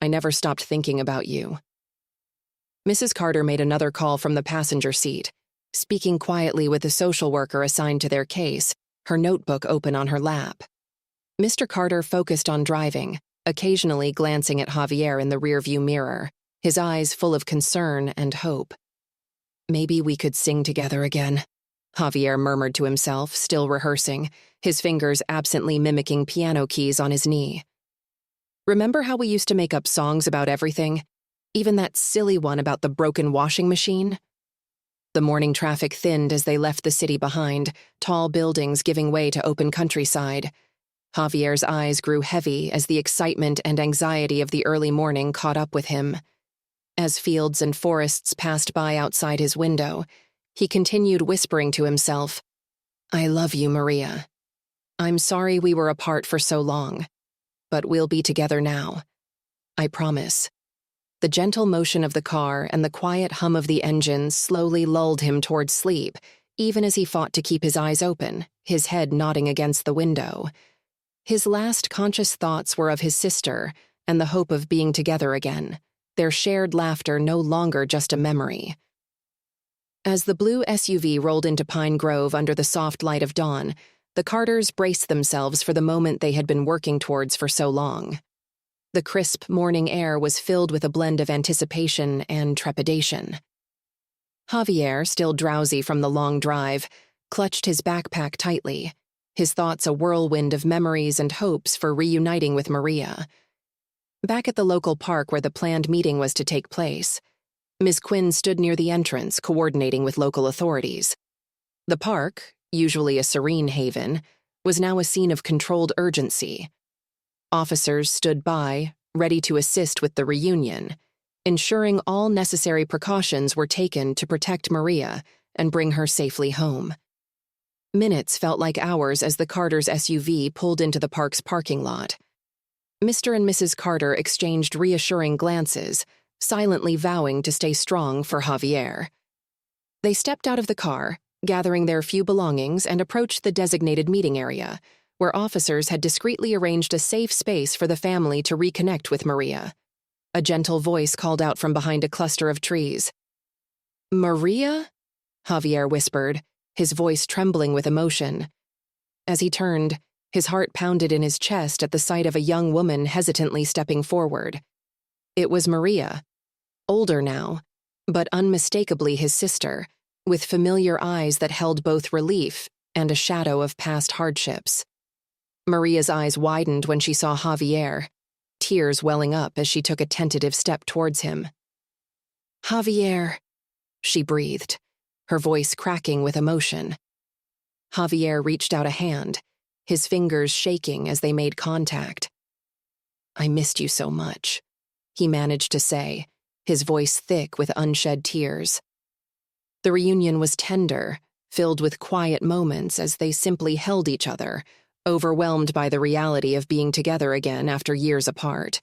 I never stopped thinking about you." Mrs. Carter made another call from the passenger seat, speaking quietly with the social worker assigned to their case, her notebook open on her lap. Mr. Carter focused on driving, occasionally glancing at Javier in the rearview mirror, his eyes full of concern and hope. "Maybe we could sing together again," Javier murmured to himself, still rehearsing, his fingers absently mimicking piano keys on his knee. "Remember how we used to make up songs about everything? Even that silly one about the broken washing machine?" The morning traffic thinned as they left the city behind, tall buildings giving way to open countryside. Javier's eyes grew heavy as the excitement and anxiety of the early morning caught up with him. As fields and forests passed by outside his window, he continued whispering to himself, "I love you, Maria. I'm sorry we were apart for so long, but we'll be together now. I promise." The gentle motion of the car and the quiet hum of the engine slowly lulled him toward sleep, even as he fought to keep his eyes open, his head nodding against the window. His last conscious thoughts were of his sister and the hope of being together again, their shared laughter no longer just a memory. As the blue SUV rolled into Pine Grove under the soft light of dawn, the Carters braced themselves for the moment they had been working towards for so long. The crisp morning air was filled with a blend of anticipation and trepidation. Javier, still drowsy from the long drive, clutched his backpack tightly, his thoughts a whirlwind of memories and hopes for reuniting with Maria. Back at the local park where the planned meeting was to take place, Ms. Quinn stood near the entrance, coordinating with local authorities. The park, usually a serene haven, was now a scene of controlled urgency. Officers stood by, ready to assist with the reunion, ensuring all necessary precautions were taken to protect Maria and bring her safely home. Minutes felt like hours as the Carters' SUV pulled into the park's parking lot. Mr. and Mrs. Carter exchanged reassuring glances, silently vowing to stay strong for Javier. They stepped out of the car, gathering their few belongings, and approached the designated meeting area, where officers had discreetly arranged a safe space for the family to reconnect with Maria. A gentle voice called out from behind a cluster of trees. "Maria?" Javier whispered, his voice trembling with emotion. As he turned, his heart pounded in his chest at the sight of a young woman hesitantly stepping forward. It was Maria, older now, but unmistakably his sister, with familiar eyes that held both relief and a shadow of past hardships. Maria's eyes widened when she saw Javier, tears welling up as she took a tentative step towards him. "Javier," she breathed, her voice cracking with emotion. Javier reached out a hand, his fingers shaking as they made contact. "I missed you so much," he managed to say, his voice thick with unshed tears. The reunion was tender, filled with quiet moments as they simply held each other, overwhelmed by the reality of being together again after years apart.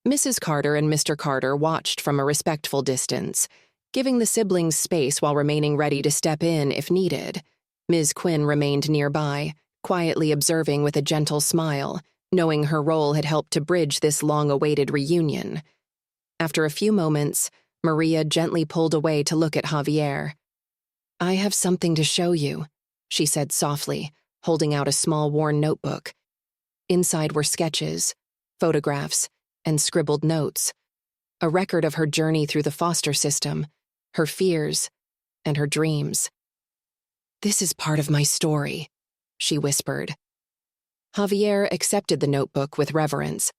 Mrs. Carter and Mr. Carter watched from a respectful distance, giving the siblings space while remaining ready to step in if needed. Ms. Quinn remained nearby, quietly observing with a gentle smile, knowing her role had helped to bridge this long-awaited reunion. After a few moments, Maria gently pulled away to look at Javier. "I have something to show you," she said softly, holding out a small worn notebook. Inside were sketches, photographs, and scribbled notes, a record of her journey through the foster system, her fears, and her dreams. "This is part of my story," she whispered. Javier accepted the notebook with reverence.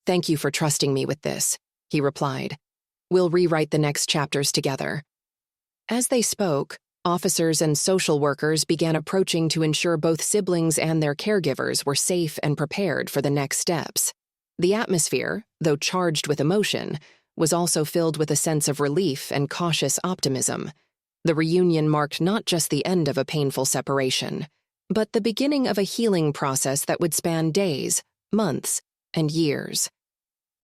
"Thank you for trusting me with this," he replied. "We'll rewrite the next chapters together." As they spoke, officers and social workers began approaching to ensure both siblings and their caregivers were safe and prepared for the next steps. The atmosphere, though charged with emotion, was also filled with a sense of relief and cautious optimism. The reunion marked not just the end of a painful separation, but the beginning of a healing process that would span days, months, and years.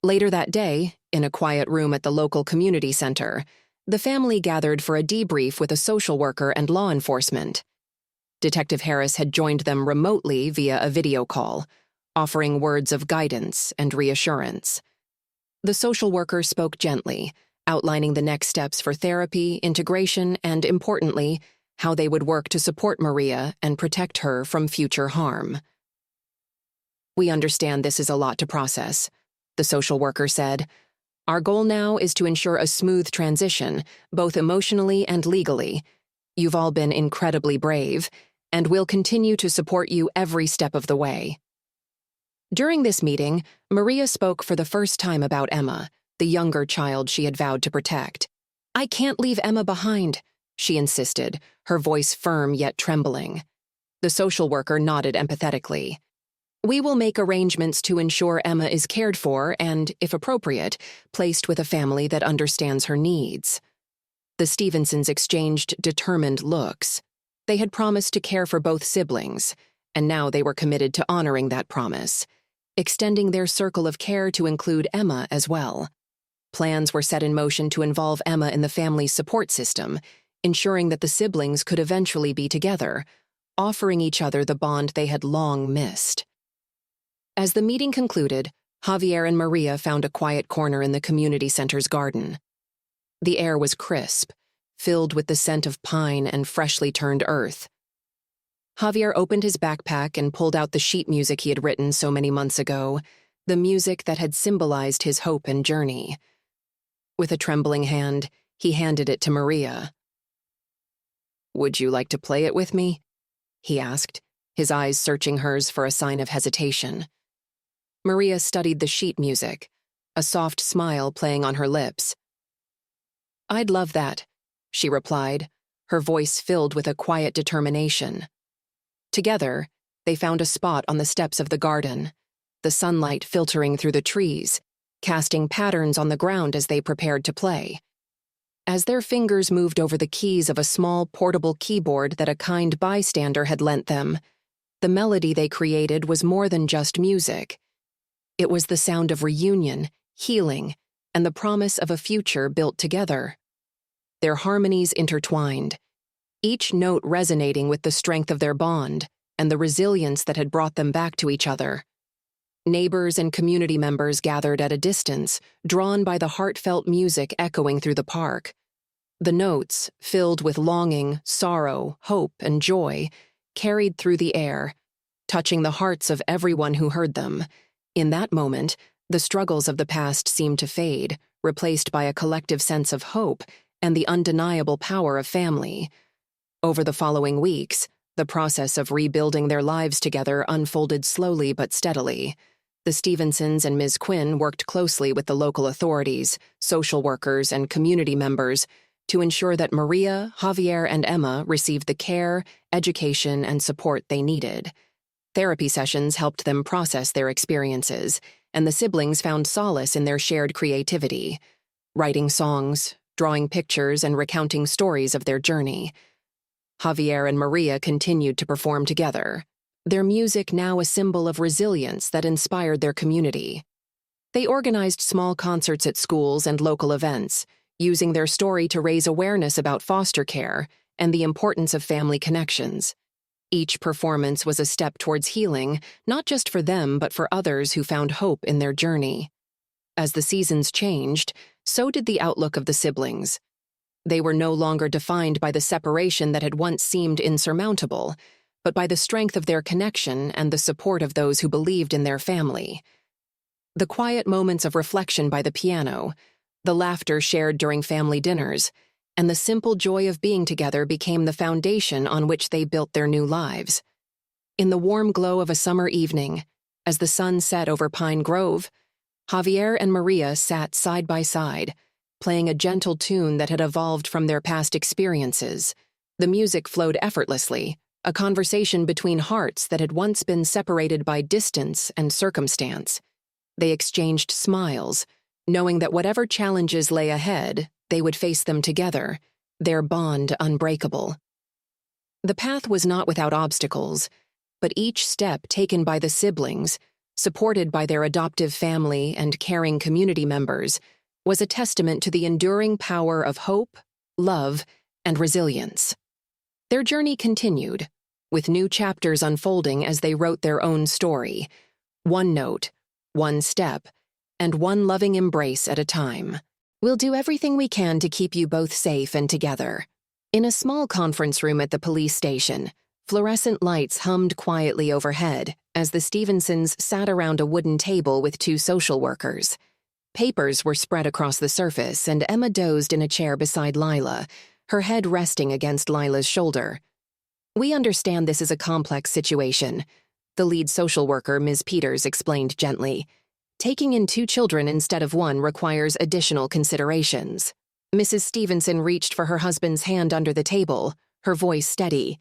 Later that day, in a quiet room at the local community center, the family gathered for a debrief with a social worker and law enforcement. Detective Harris had joined them remotely via a video call, offering words of guidance and reassurance. The social worker spoke gently, outlining the next steps for therapy, integration, and, importantly, how they would work to support Maria and protect her from future harm. "We understand this is a lot to process," the social worker said. "Our goal now is to ensure a smooth transition, both emotionally and legally. You've all been incredibly brave, and we'll continue to support you every step of the way." During this meeting, Maria spoke for the first time about Emma, the younger child she had vowed to protect. "I can't leave Emma behind," she insisted, her voice firm yet trembling. The social worker nodded empathetically. "We will make arrangements to ensure Emma is cared for and, if appropriate, placed with a family that understands her needs." The Stevensons exchanged determined looks. They had promised to care for both siblings, and now they were committed to honoring that promise, extending their circle of care to include Emma as well. Plans were set in motion to involve Emma in the family's support system, ensuring that the siblings could eventually be together, offering each other the bond they had long missed. As the meeting concluded, Javier and Maria found a quiet corner in the community center's garden. The air was crisp, filled with the scent of pine and freshly turned earth. Javier opened his backpack and pulled out the sheet music he had written so many months ago, the music that had symbolized his hope and journey. With a trembling hand, he handed it to Maria. "Would you like to play it with me?" he asked, his eyes searching hers for a sign of hesitation. Maria studied the sheet music, a soft smile playing on her lips. "I'd love that," she replied, her voice filled with a quiet determination. Together, they found a spot on the steps of the garden, the sunlight filtering through the trees, casting patterns on the ground as they prepared to play. As their fingers moved over the keys of a small portable keyboard that a kind bystander had lent them, the melody they created was more than just music. It was the sound of reunion, healing, and the promise of a future built together. Their harmonies intertwined, each note resonating with the strength of their bond and the resilience that had brought them back to each other. Neighbors and community members gathered at a distance, drawn by the heartfelt music echoing through the park. The notes, filled with longing, sorrow, hope, and joy, carried through the air, touching the hearts of everyone who heard them. In that moment, the struggles of the past seemed to fade, replaced by a collective sense of hope and the undeniable power of family. Over the following weeks, the process of rebuilding their lives together unfolded slowly but steadily. The Stevensons and Ms. Quinn worked closely with the local authorities, social workers, and community members to ensure that Maria, Javier, and Emma received the care, education, and support they needed. Therapy sessions helped them process their experiences, and the siblings found solace in their shared creativity, writing songs, drawing pictures, and recounting stories of their journey. Javier and Maria continued to perform together, their music now a symbol of resilience that inspired their community. They organized small concerts at schools and local events, using their story to raise awareness about foster care and the importance of family connections. Each performance was a step towards healing, not just for them but for others who found hope in their journey. As the seasons changed, so did the outlook of the siblings. They were no longer defined by the separation that had once seemed insurmountable, but by the strength of their connection and the support of those who believed in their family. The quiet moments of reflection by the piano, the laughter shared during family dinners, and the simple joy of being together became the foundation on which they built their new lives. In the warm glow of a summer evening, as the sun set over Pine Grove, Javier and Maria sat side by side, playing a gentle tune that had evolved from their past experiences. The music flowed effortlessly, a conversation between hearts that had once been separated by distance and circumstance. They exchanged smiles, knowing that whatever challenges lay ahead, they would face them together, their bond unbreakable. The path was not without obstacles, but each step taken by the siblings, supported by their adoptive family and caring community members, was a testament to the enduring power of hope, love, and resilience. Their journey continued, with new chapters unfolding as they wrote their own story, one note, one step, and one loving embrace at a time. We'll do everything we can to keep you both safe and together. In a small conference room at the police station, fluorescent lights hummed quietly overhead as the Stevensons sat around a wooden table with two social workers. Papers were spread across the surface, and Emma dozed in a chair beside Lila, her head resting against Lila's shoulder. "We understand this is a complex situation," the lead social worker, Ms. Peters, explained gently. "Taking in 2 children instead of 1 requires additional considerations." Mrs. Stevenson reached for her husband's hand under the table, her voice steady.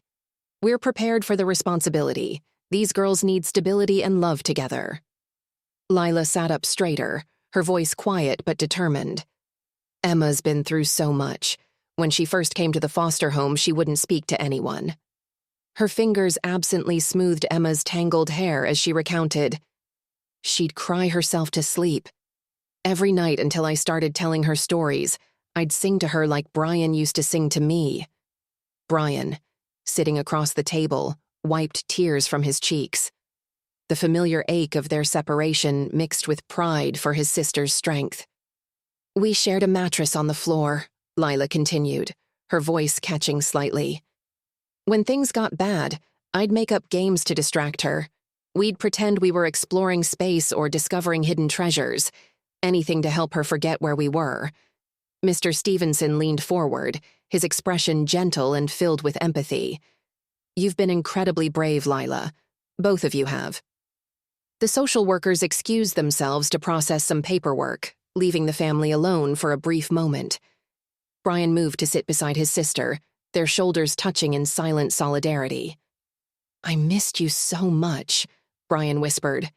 "We're prepared for the responsibility. These girls need stability and love together." Lila sat up straighter, her voice quiet but determined. "Emma's been through so much. When she first came to the foster home, she wouldn't speak to anyone." Her fingers absently smoothed Emma's tangled hair as she recounted. "She'd cry herself to sleep. Every night until I started telling her stories, I'd sing to her like Brian used to sing to me." Brian, sitting across the table, wiped tears from his cheeks. The familiar ache of their separation mixed with pride for his sister's strength. "We shared a mattress on the floor," Lila continued, her voice catching slightly. "When things got bad, I'd make up games to distract her. We'd pretend we were exploring space or discovering hidden treasures, anything to help her forget where we were." Mr. Stevenson leaned forward, his expression gentle and filled with empathy. "You've been incredibly brave, Lila. Both of you have." The social workers excused themselves to process some paperwork, leaving the family alone for a brief moment. Brian moved to sit beside his sister, their shoulders touching in silent solidarity. "I missed you so much," Brian whispered.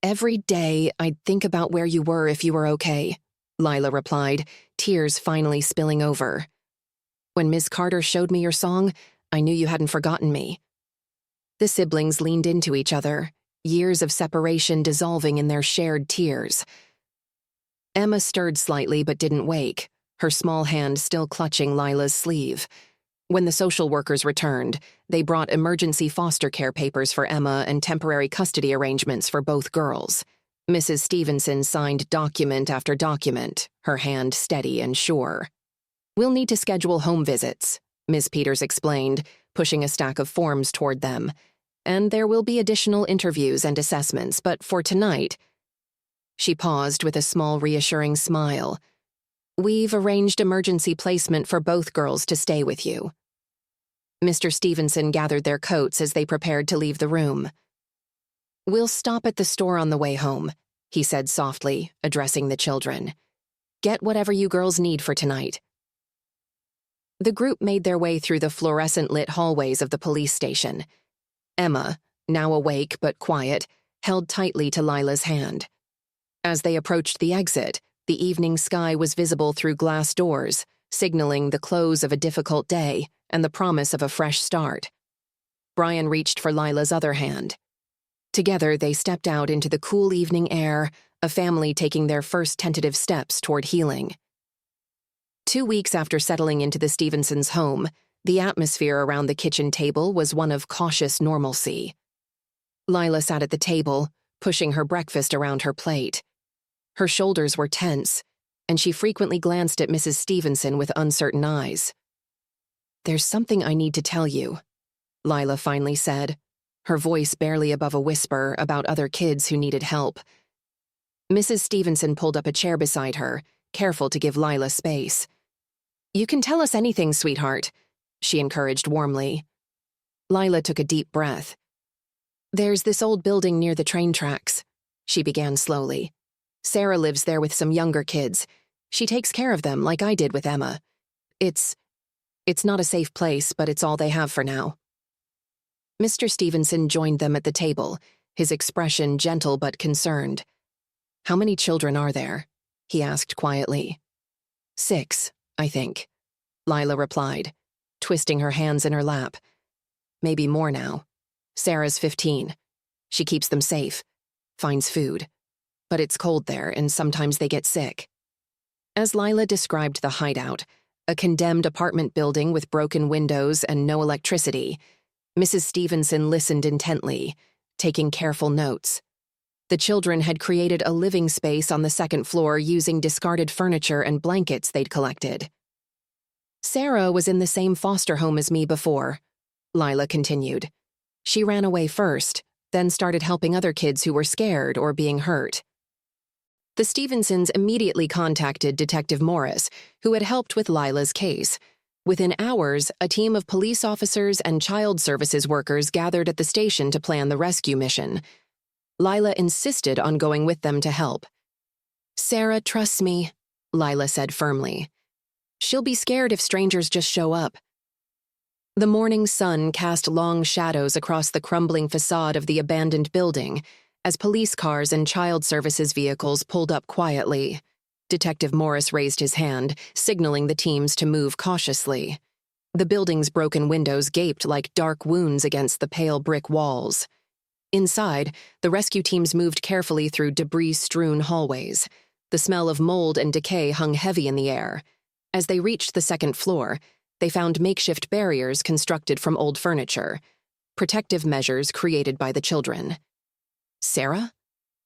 "Every day I'd think about where you were if you were okay," Lila replied, tears finally spilling over. "When Ms. Carter showed me your song, I knew you hadn't forgotten me." The siblings leaned into each other, years of separation dissolving in their shared tears. Emma stirred slightly but didn't wake, her small hand still clutching Lila's sleeve. When the social workers returned, they brought emergency foster care papers for Emma and temporary custody arrangements for both girls. Mrs. Stevenson signed document after document, her hand steady and sure. "We'll need to schedule home visits," Ms. Peters explained, pushing a stack of forms toward them. "And there will be additional interviews and assessments, but for tonight—" She paused with a small reassuring smile. "We've arranged emergency placement for both girls to stay with you." Mr. Stevenson gathered their coats as they prepared to leave the room. "We'll stop at the store on the way home," he said softly, addressing the children. "Get whatever you girls need for tonight." The group made their way through the fluorescent-lit hallways of the police station. Emma, now awake but quiet, held tightly to Lila's hand. As they approached the exit, the evening sky was visible through glass doors, signaling the close of a difficult day and the promise of a fresh start. Brian reached for Lila's other hand. Together, they stepped out into the cool evening air, a family taking their first tentative steps toward healing. 2 weeks after settling into the Stevensons' home, the atmosphere around the kitchen table was one of cautious normalcy. Lila sat at the table, pushing her breakfast around her plate. Her shoulders were tense, and she frequently glanced at Mrs. Stevenson with uncertain eyes. "There's something I need to tell you," Lila finally said, her voice barely above a whisper about other kids who needed help. Mrs. Stevenson pulled up a chair beside her, careful to give Lila space. "You can tell us anything, sweetheart," she encouraged warmly. Lila took a deep breath. "There's this old building near the train tracks," she began slowly. "Sarah lives there with some younger kids. She takes care of them like I did with Emma. It's not a safe place, but it's all they have for now." Mr. Stevenson joined them at the table, his expression gentle but concerned. "How many children are there?" he asked quietly. 6, I think," Lila replied, twisting her hands in her lap. "Maybe more now. Sarah's 15. She keeps them safe, finds food. But it's cold there, and sometimes they get sick." As Lila described the hideout, a condemned apartment building with broken windows and no electricity, Mrs. Stevenson listened intently, taking careful notes. The children had created a living space on the second floor using discarded furniture and blankets they'd collected. "Sarah was in the same foster home as me before," Lila continued. "She ran away first, then started helping other kids who were scared or being hurt." The Stevensons immediately contacted Detective Morris, who had helped with Lila's case. Within hours, a team of police officers and child services workers gathered at the station to plan the rescue mission. Lila insisted on going with them to help. "Sarah trusts me," Lila said firmly. "She'll be scared if strangers just show up." The morning sun cast long shadows across the crumbling facade of the abandoned building as police cars and child services vehicles pulled up quietly. Detective Morris raised his hand, signaling the teams to move cautiously. The building's broken windows gaped like dark wounds against the pale brick walls. Inside, the rescue teams moved carefully through debris-strewn hallways. The smell of mold and decay hung heavy in the air. As they reached the second floor, they found makeshift barriers constructed from old furniture, protective measures created by the children. "Sarah?"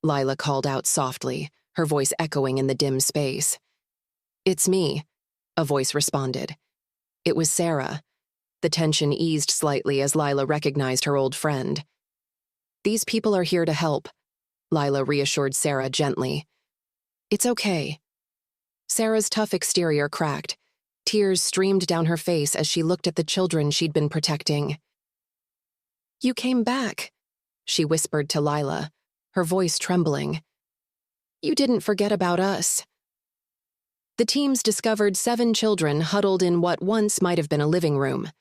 Lila called out softly, her voice echoing in the dim space. "It's me," a voice responded. It was Sarah. The tension eased slightly as Lila recognized her old friend. "These people are here to help," Lila reassured Sarah gently. "It's okay." Sarah's tough exterior cracked. Tears streamed down her face as she looked at the children she'd been protecting. "You came back," she whispered to Lila, her voice trembling. "You didn't forget about us." The teams discovered 7 children huddled in what once might have been a living room.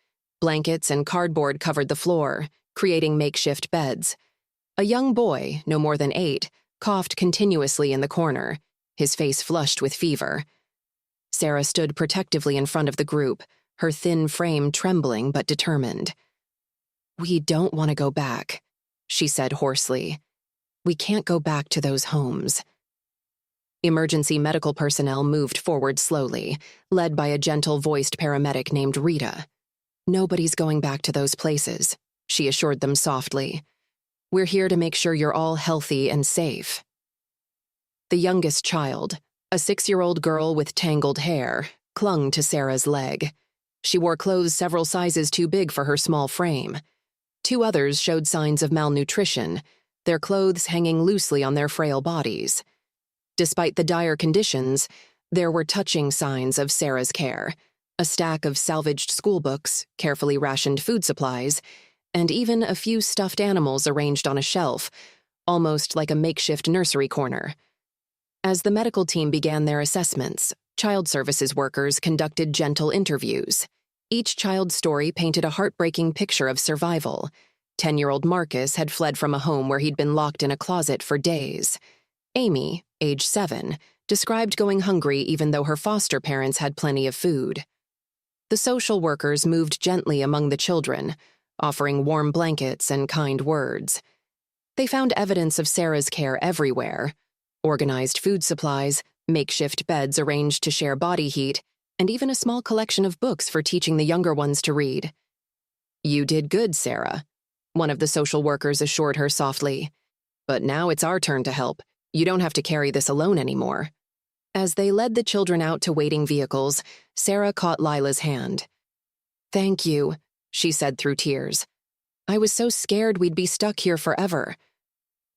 Blankets and cardboard covered the floor, creating makeshift beds. A young boy, no more than 8, coughed continuously in the corner, his face flushed with fever. Sarah stood protectively in front of the group, her thin frame trembling but determined. "We don't want to go back," she said hoarsely. "We can't go back to those homes." Emergency medical personnel moved forward slowly, led by a gentle-voiced paramedic named Rita. "Nobody's going back to those places," she assured them softly. "We're here to make sure you're all healthy and safe." The youngest child, a 6-year-old girl with tangled hair, clung to Sarah's leg. She wore clothes several sizes too big for her small frame. 2 others showed signs of malnutrition, their clothes hanging loosely on their frail bodies. Despite the dire conditions, there were touching signs of Sarah's care: a stack of salvaged schoolbooks, carefully rationed food supplies, and even a few stuffed animals arranged on a shelf, almost like a makeshift nursery corner. As the medical team began their assessments, child services workers conducted gentle interviews. Each child's story painted a heartbreaking picture of survival. 10-year-old Marcus had fled from a home where he'd been locked in a closet for days. Amy, age 7, described going hungry even though her foster parents had plenty of food. The social workers moved gently among the children, offering warm blankets and kind words. They found evidence of Sarah's care everywhere: organized food supplies, makeshift beds arranged to share body heat, and even a small collection of books for teaching the younger ones to read. "You did good, Sarah," one of the social workers assured her softly. "But now it's our turn to help. You don't have to carry this alone anymore." As they led the children out to waiting vehicles, Sarah caught Lila's hand. "Thank you," she said through tears. "I was so scared we'd be stuck here forever."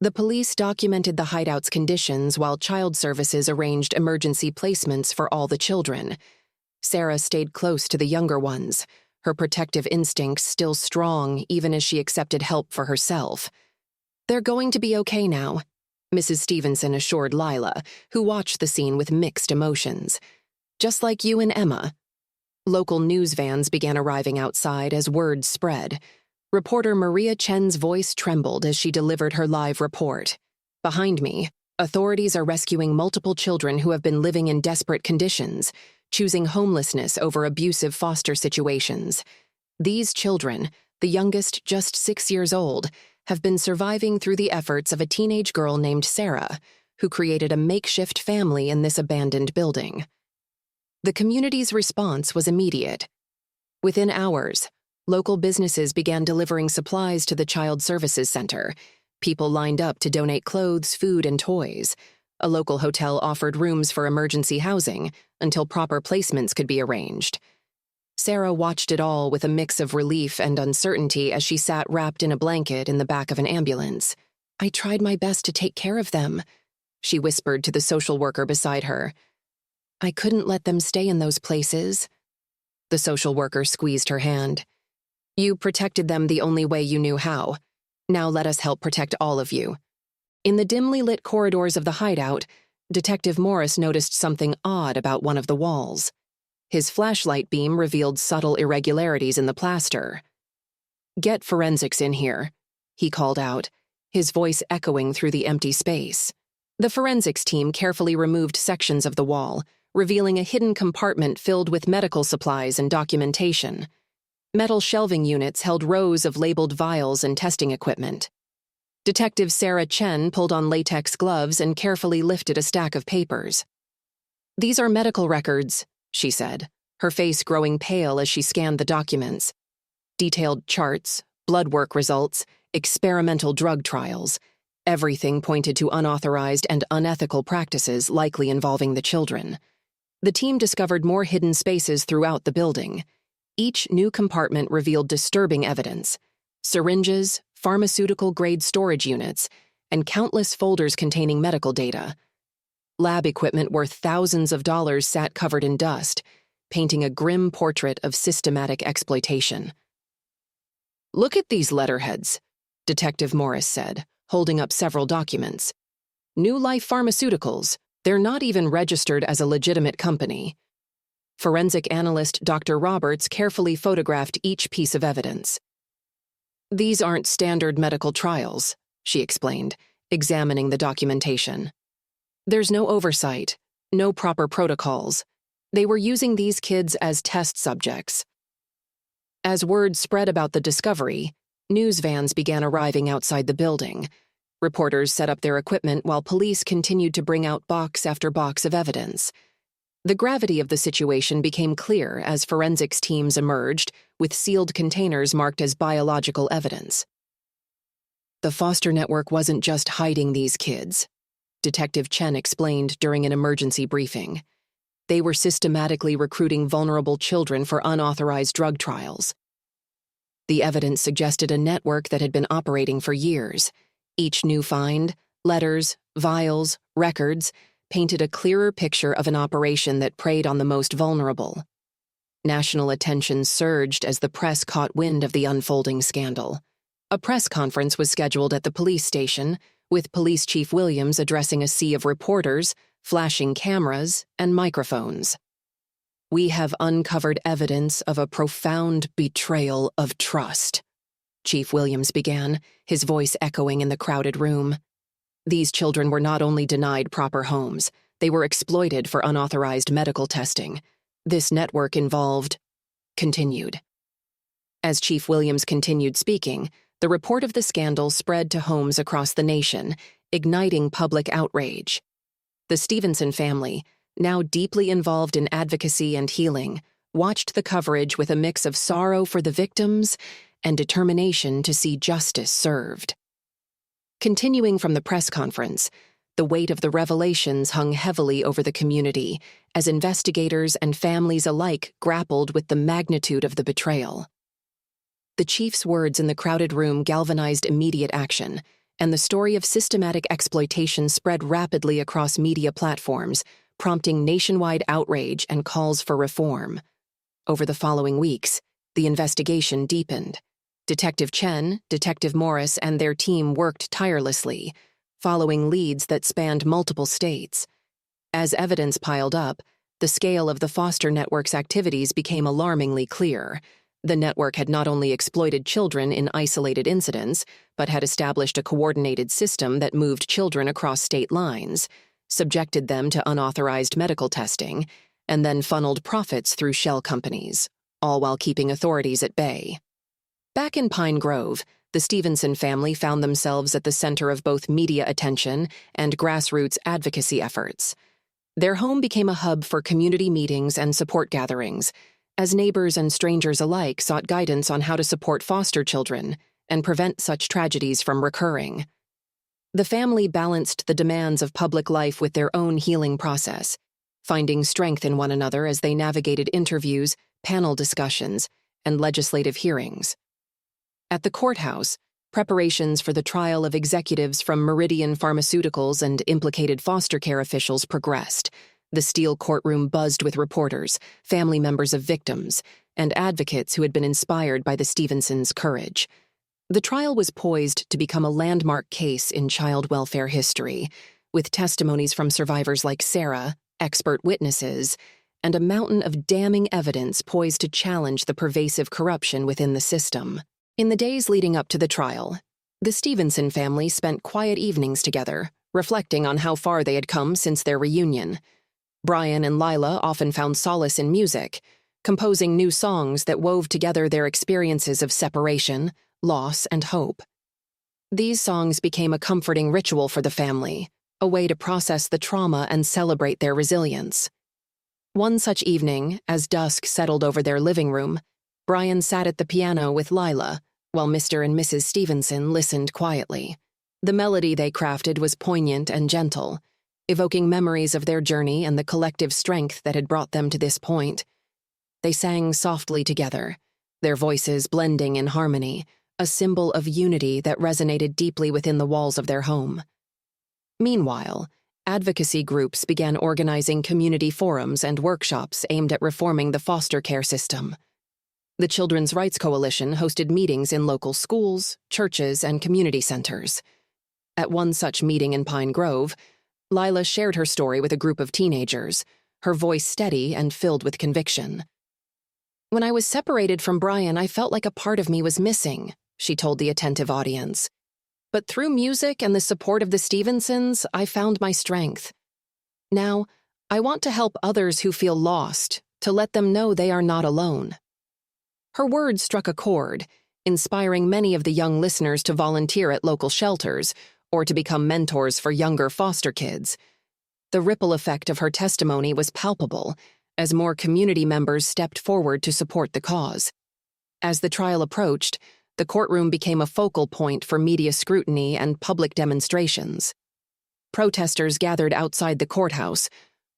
The police documented the hideout's conditions while child services arranged emergency placements for all the children. Sarah stayed close to the younger ones, her protective instincts still strong even as she accepted help for herself. "They're going to be okay now," Mrs. Stevenson assured Lila, who watched the scene with mixed emotions. "Just like you and Emma." Local news vans began arriving outside as word spread. Reporter Maria Chen's voice trembled as she delivered her live report. "Behind me, authorities are rescuing multiple children who have been living in desperate conditions, choosing homelessness over abusive foster situations. These children, the youngest just 6 years old, have been surviving through the efforts of a teenage girl named Sarah, who created a makeshift family in this abandoned building." The community's response was immediate. Within hours, local businesses began delivering supplies to the Child Services Center. People lined up to donate clothes, food, and toys. A local hotel offered rooms for emergency housing until proper placements could be arranged. Sarah watched it all with a mix of relief and uncertainty as she sat wrapped in a blanket in the back of an ambulance. "I tried my best to take care of them," she whispered to the social worker beside her. "I couldn't let them stay in those places." The social worker squeezed her hand. "You protected them the only way you knew how. Now let us help protect all of you." In the dimly lit corridors of the hideout, Detective Morris noticed something odd about one of the walls. His flashlight beam revealed subtle irregularities in the plaster. "Get forensics in here," he called out, his voice echoing through the empty space. The forensics team carefully removed sections of the wall, revealing a hidden compartment filled with medical supplies and documentation. Metal shelving units held rows of labeled vials and testing equipment. Detective Sarah Chen pulled on latex gloves and carefully lifted a stack of papers. "These are medical records," she said, her face growing pale as she scanned the documents. Detailed charts, blood work results, experimental drug trials. Everything pointed to unauthorized and unethical practices likely involving the children. The team discovered more hidden spaces throughout the building. Each new compartment revealed disturbing evidence: syringes, pharmaceutical-grade storage units, and countless folders containing medical data. Lab equipment worth thousands of dollars sat covered in dust, painting a grim portrait of systematic exploitation. "Look at these letterheads," Detective Morris said, holding up several documents. "New Life Pharmaceuticals. They're not even registered as a legitimate company." Forensic analyst Dr. Roberts carefully photographed each piece of evidence. "These aren't standard medical trials," she explained, examining the documentation. "There's no oversight, no proper protocols. They were using these kids as test subjects." As word spread about the discovery, news vans began arriving outside the building. Reporters set up their equipment while police continued to bring out box after box of evidence. The gravity of the situation became clear as forensics teams emerged, with sealed containers marked as biological evidence. The foster network wasn't just hiding these kids, Detective Chen explained during an emergency briefing. They were systematically recruiting vulnerable children for unauthorized drug trials. The evidence suggested a network that had been operating for years. Each new find, letters, vials, records, painted a clearer picture of an operation that preyed on the most vulnerable. National attention surged as the press caught wind of the unfolding scandal. A press conference was scheduled at the police station, with Police Chief Williams addressing a sea of reporters, flashing cameras, and microphones. "We have uncovered evidence of a profound betrayal of trust," Chief Williams began, his voice echoing in the crowded room. These children were not only denied proper homes, they were exploited for unauthorized medical testing. This network involved... continued. As Chief Williams continued speaking, the report of the scandal spread to homes across the nation, igniting public outrage. The Stevenson family, now deeply involved in advocacy and healing, watched the coverage with a mix of sorrow for the victims and determination to see justice served. Continuing from the press conference, the weight of the revelations hung heavily over the community as investigators and families alike grappled with the magnitude of the betrayal. The chief's words in the crowded room galvanized immediate action, and the story of systematic exploitation spread rapidly across media platforms, prompting nationwide outrage and calls for reform. Over the following weeks, the investigation deepened. Detective Chen, Detective Morris, and their team worked tirelessly, following leads that spanned multiple states. As evidence piled up, the scale of the foster network's activities became alarmingly clear. The network had not only exploited children in isolated incidents, but had established a coordinated system that moved children across state lines, subjected them to unauthorized medical testing, and then funneled profits through shell companies, all while keeping authorities at bay. Back in Pine Grove, the Stevenson family found themselves at the center of both media attention and grassroots advocacy efforts. Their home became a hub for community meetings and support gatherings, as neighbors and strangers alike sought guidance on how to support foster children and prevent such tragedies from recurring. The family balanced the demands of public life with their own healing process, finding strength in one another as they navigated interviews, panel discussions, and legislative hearings. At the courthouse, preparations for the trial of executives from Meridian Pharmaceuticals and implicated foster care officials progressed. The steel courtroom buzzed with reporters, family members of victims, and advocates who had been inspired by the Stevensons' courage. The trial was poised to become a landmark case in child welfare history, with testimonies from survivors like Sarah, expert witnesses, and a mountain of damning evidence poised to challenge the pervasive corruption within the system. In the days leading up to the trial, the Stevenson family spent quiet evenings together, reflecting on how far they had come since their reunion. Brian and Lila often found solace in music, composing new songs that wove together their experiences of separation, loss, and hope. These songs became a comforting ritual for the family, a way to process the trauma and celebrate their resilience. One such evening, as dusk settled over their living room, Brian sat at the piano with Lila, while Mr. and Mrs. Stevenson listened quietly. The melody they crafted was poignant and gentle, evoking memories of their journey and the collective strength that had brought them to this point. They sang softly together, their voices blending in harmony, a symbol of unity that resonated deeply within the walls of their home. Meanwhile, advocacy groups began organizing community forums and workshops aimed at reforming the foster care system. The Children's Rights Coalition hosted meetings in local schools, churches, and community centers. At one such meeting in Pine Grove, Lila shared her story with a group of teenagers, her voice steady and filled with conviction. "When I was separated from Brian, I felt like a part of me was missing," she told the attentive audience. "But through music and the support of the Stevensons, I found my strength. Now, I want to help others who feel lost, to let them know they are not alone." Her words struck a chord, inspiring many of the young listeners to volunteer at local shelters or to become mentors for younger foster kids. The ripple effect of her testimony was palpable as more community members stepped forward to support the cause. As the trial approached, the courtroom became a focal point for media scrutiny and public demonstrations. Protesters gathered outside the courthouse,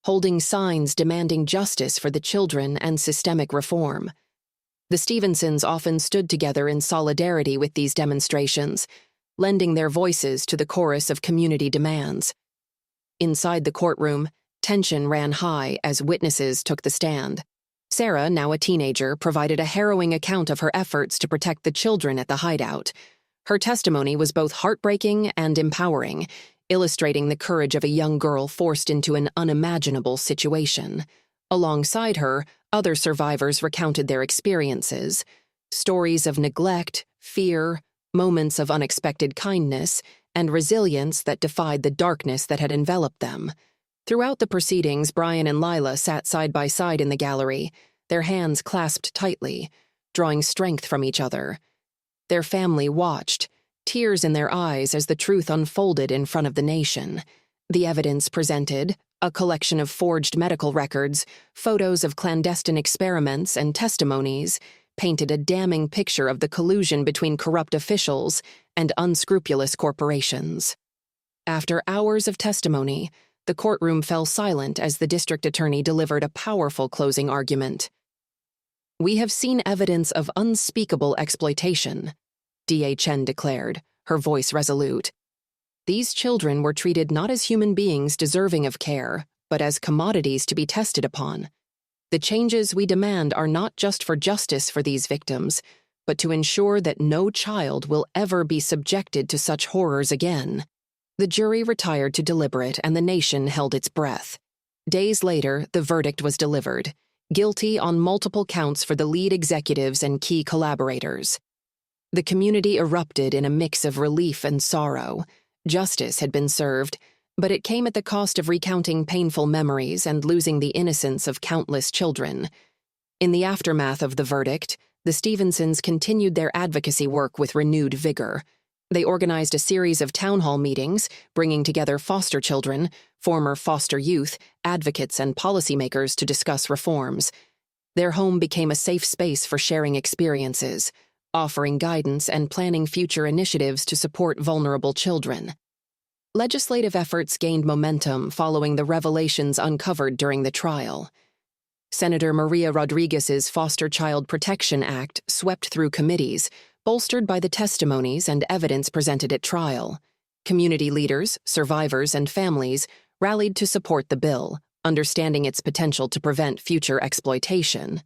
holding signs demanding justice for the children and systemic reform. The Stevensons often stood together in solidarity with these demonstrations, lending their voices to the chorus of community demands. Inside the courtroom, tension ran high as witnesses took the stand. Sarah, now a teenager, provided a harrowing account of her efforts to protect the children at the hideout. Her testimony was both heartbreaking and empowering, illustrating the courage of a young girl forced into an unimaginable situation. Alongside her, other survivors recounted their experiences, stories of neglect, fear, moments of unexpected kindness, and resilience that defied the darkness that had enveloped them. Throughout the proceedings, Brian and Lila sat side by side in the gallery, their hands clasped tightly, drawing strength from each other. Their family watched, tears in their eyes as the truth unfolded in front of the nation. The evidence presented, a collection of forged medical records, photos of clandestine experiments, and testimonies, painted a damning picture of the collusion between corrupt officials and unscrupulous corporations. After hours of testimony, the courtroom fell silent as the district attorney delivered a powerful closing argument. "We have seen evidence of unspeakable exploitation," D.A. Chen declared, her voice resolute. "These children were treated not as human beings deserving of care, but as commodities to be tested upon. The changes we demand are not just for justice for these victims, but to ensure that no child will ever be subjected to such horrors again." The jury retired to deliberate and the nation held its breath. Days later, the verdict was delivered, guilty on multiple counts for the lead executives and key collaborators. The community erupted in a mix of relief and sorrow. Justice had been served, but it came at the cost of recounting painful memories and losing the innocence of countless children. In the aftermath of the verdict, the Stevensons continued their advocacy work with renewed vigor. They organized a series of town hall meetings, bringing together foster children, former foster youth, advocates, and policymakers to discuss reforms. Their home became a safe space for sharing experiences, offering guidance and planning future initiatives to support vulnerable children. Legislative efforts gained momentum following the revelations uncovered during the trial. Senator Maria Rodriguez's Foster Child Protection Act swept through committees, bolstered by the testimonies and evidence presented at trial. Community leaders, survivors, and families rallied to support the bill, understanding its potential to prevent future exploitation.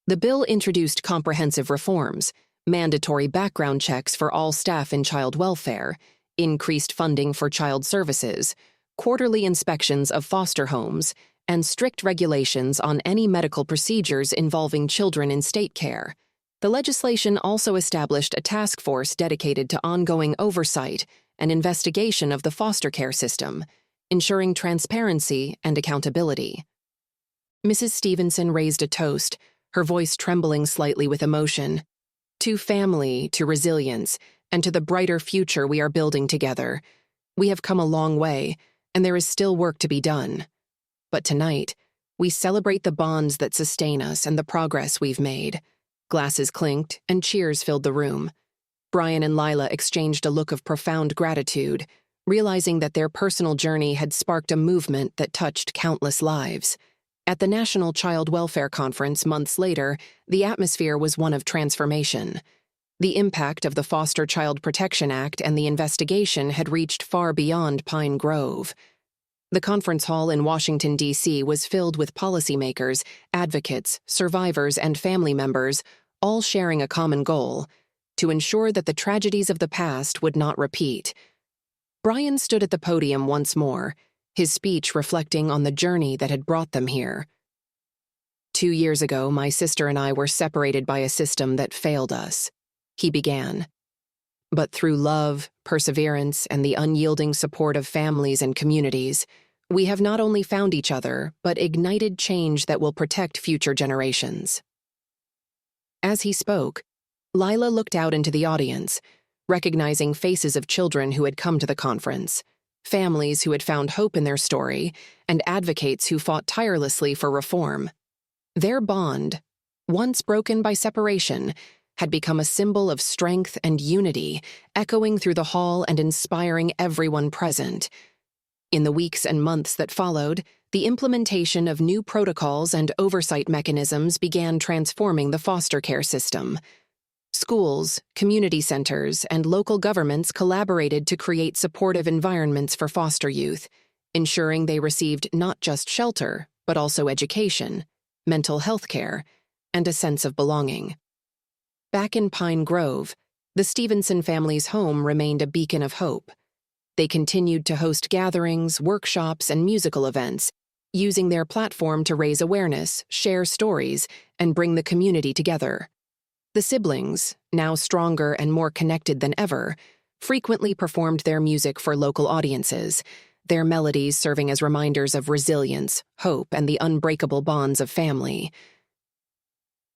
The bill introduced comprehensive reforms, mandatory background checks for all staff in child welfare, increased funding for child services, quarterly inspections of foster homes, and strict regulations on any medical procedures involving children in state care. The legislation also established a task force dedicated to ongoing oversight and investigation of the foster care system, ensuring transparency and accountability. Mrs. Stevenson raised a toast, her voice trembling slightly with emotion. "To family, to resilience, and to the brighter future we are building together. We have come a long way, and there is still work to be done. But tonight, we celebrate the bonds that sustain us and the progress we've made." Glasses clinked, and cheers filled the room. Brian and Lila exchanged a look of profound gratitude, realizing that their personal journey had sparked a movement that touched countless lives. At the National Child Welfare Conference months later, the atmosphere was one of transformation. The impact of the Foster Child Protection Act and the investigation had reached far beyond Pine Grove. The conference hall in Washington, D.C. was filled with policymakers, advocates, survivors, and family members, all sharing a common goal: to ensure that the tragedies of the past would not repeat. Brian stood at the podium once more, his speech reflecting on the journey that had brought them here. "2 years ago, my sister and I were separated by a system that failed us," he began. "But through love, perseverance, and the unyielding support of families and communities, we have not only found each other, but ignited change that will protect future generations." As he spoke, Lila looked out into the audience, recognizing faces of children who had come to the conference. families who had found hope in their story, and advocates who fought tirelessly for reform. Their bond, once broken by separation, had become a symbol of strength and unity, echoing through the hall and inspiring everyone present. In the weeks and months that followed, the implementation of new protocols and oversight mechanisms began transforming the foster care system. Schools, community centers, and local governments collaborated to create supportive environments for foster youth, ensuring they received not just shelter, but also education, mental health care, and a sense of belonging. Back in Pine Grove, the Stevenson family's home remained a beacon of hope. They continued to host gatherings, workshops, and musical events, using their platform to raise awareness, share stories, and bring the community together. The siblings, now stronger and more connected than ever, frequently performed their music for local audiences, their melodies serving as reminders of resilience, hope, and the unbreakable bonds of family.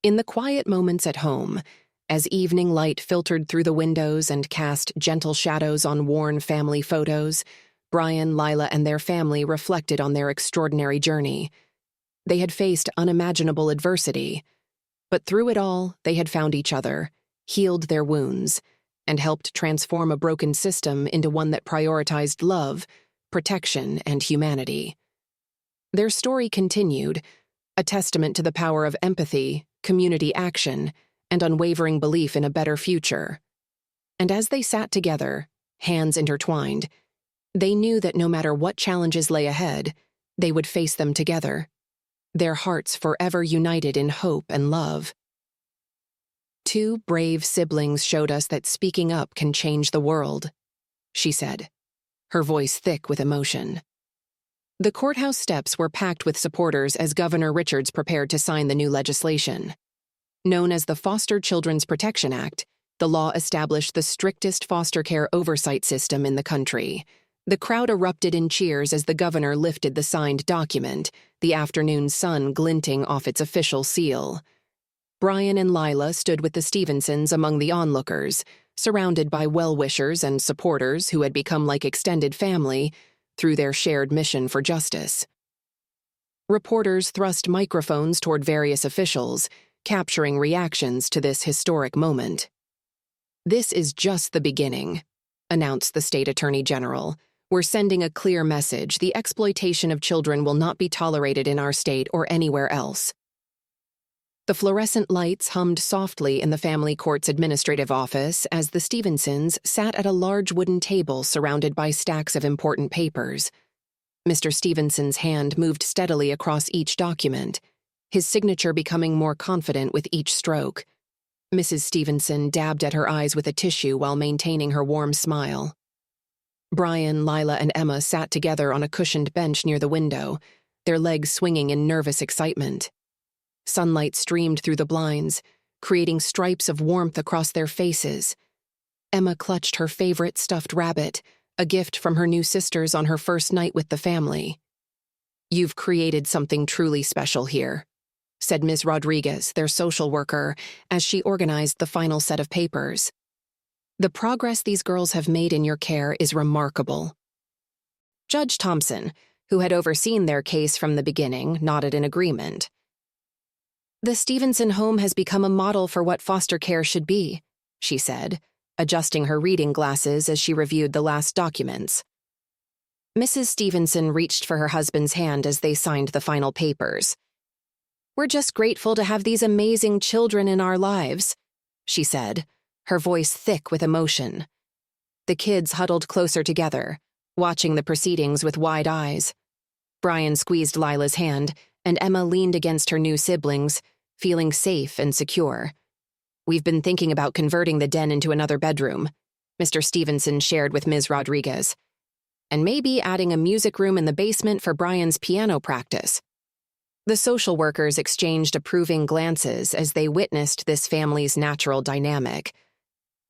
In the quiet moments at home, as evening light filtered through the windows and cast gentle shadows on worn family photos, Brian, Lila, and their family reflected on their extraordinary journey. They had faced unimaginable adversity, but through it all, they had found each other, healed their wounds, and helped transform a broken system into one that prioritized love, protection, and humanity. Their story continued, a testament to the power of empathy, community action, and unwavering belief in a better future. And as they sat together, hands intertwined, they knew that no matter what challenges lay ahead, they would face them together, their hearts forever united in hope and love. Two brave siblings showed us that speaking up can change the world, she said, her voice thick with emotion. The courthouse steps were packed with supporters as Governor Richards prepared to sign the new legislation. Known as the Foster Children's Protection Act, the law established the strictest foster care oversight system in the country. The crowd erupted in cheers as the governor lifted the signed document, the afternoon sun glinting off its official seal. Brian and Lila stood with the Stevensons among the onlookers, surrounded by well-wishers and supporters who had become like extended family through their shared mission for justice. Reporters thrust microphones toward various officials, capturing reactions to this historic moment. "This is just the beginning," announced the state attorney general. "We're sending a clear message. The exploitation of children will not be tolerated in our state or anywhere else." The fluorescent lights hummed softly in the family court's administrative office as the Stevensons sat at a large wooden table surrounded by stacks of important papers. Mr. Stevenson's hand moved steadily across each document, his signature becoming more confident with each stroke. Mrs. Stevenson dabbed at her eyes with a tissue while maintaining her warm smile. Brian, Lila, and Emma sat together on a cushioned bench near the window, their legs swinging in nervous excitement. Sunlight streamed through the blinds, creating stripes of warmth across their faces. Emma clutched her favorite stuffed rabbit, a gift from her new sisters on her first night with the family. "You've created something truly special here," said Ms. Rodriguez, their social worker, as she organized the final set of papers. "The progress these girls have made in your care is remarkable." Judge Thompson, who had overseen their case from the beginning, nodded in agreement. "The Stevenson home has become a model for what foster care should be," she said, adjusting her reading glasses as she reviewed the last documents. Mrs. Stevenson reached for her husband's hand as they signed the final papers. "We're just grateful to have these amazing children in our lives," she said, her voice thick with emotion. The kids huddled closer together, watching the proceedings with wide eyes. Brian squeezed Lila's hand, and Emma leaned against her new siblings, feeling safe and secure. "We've been thinking about converting the den into another bedroom," Mr. Stevenson shared with Ms. Rodriguez, "and maybe adding a music room in the basement for Brian's piano practice." The social workers exchanged approving glances as they witnessed this family's natural dynamic.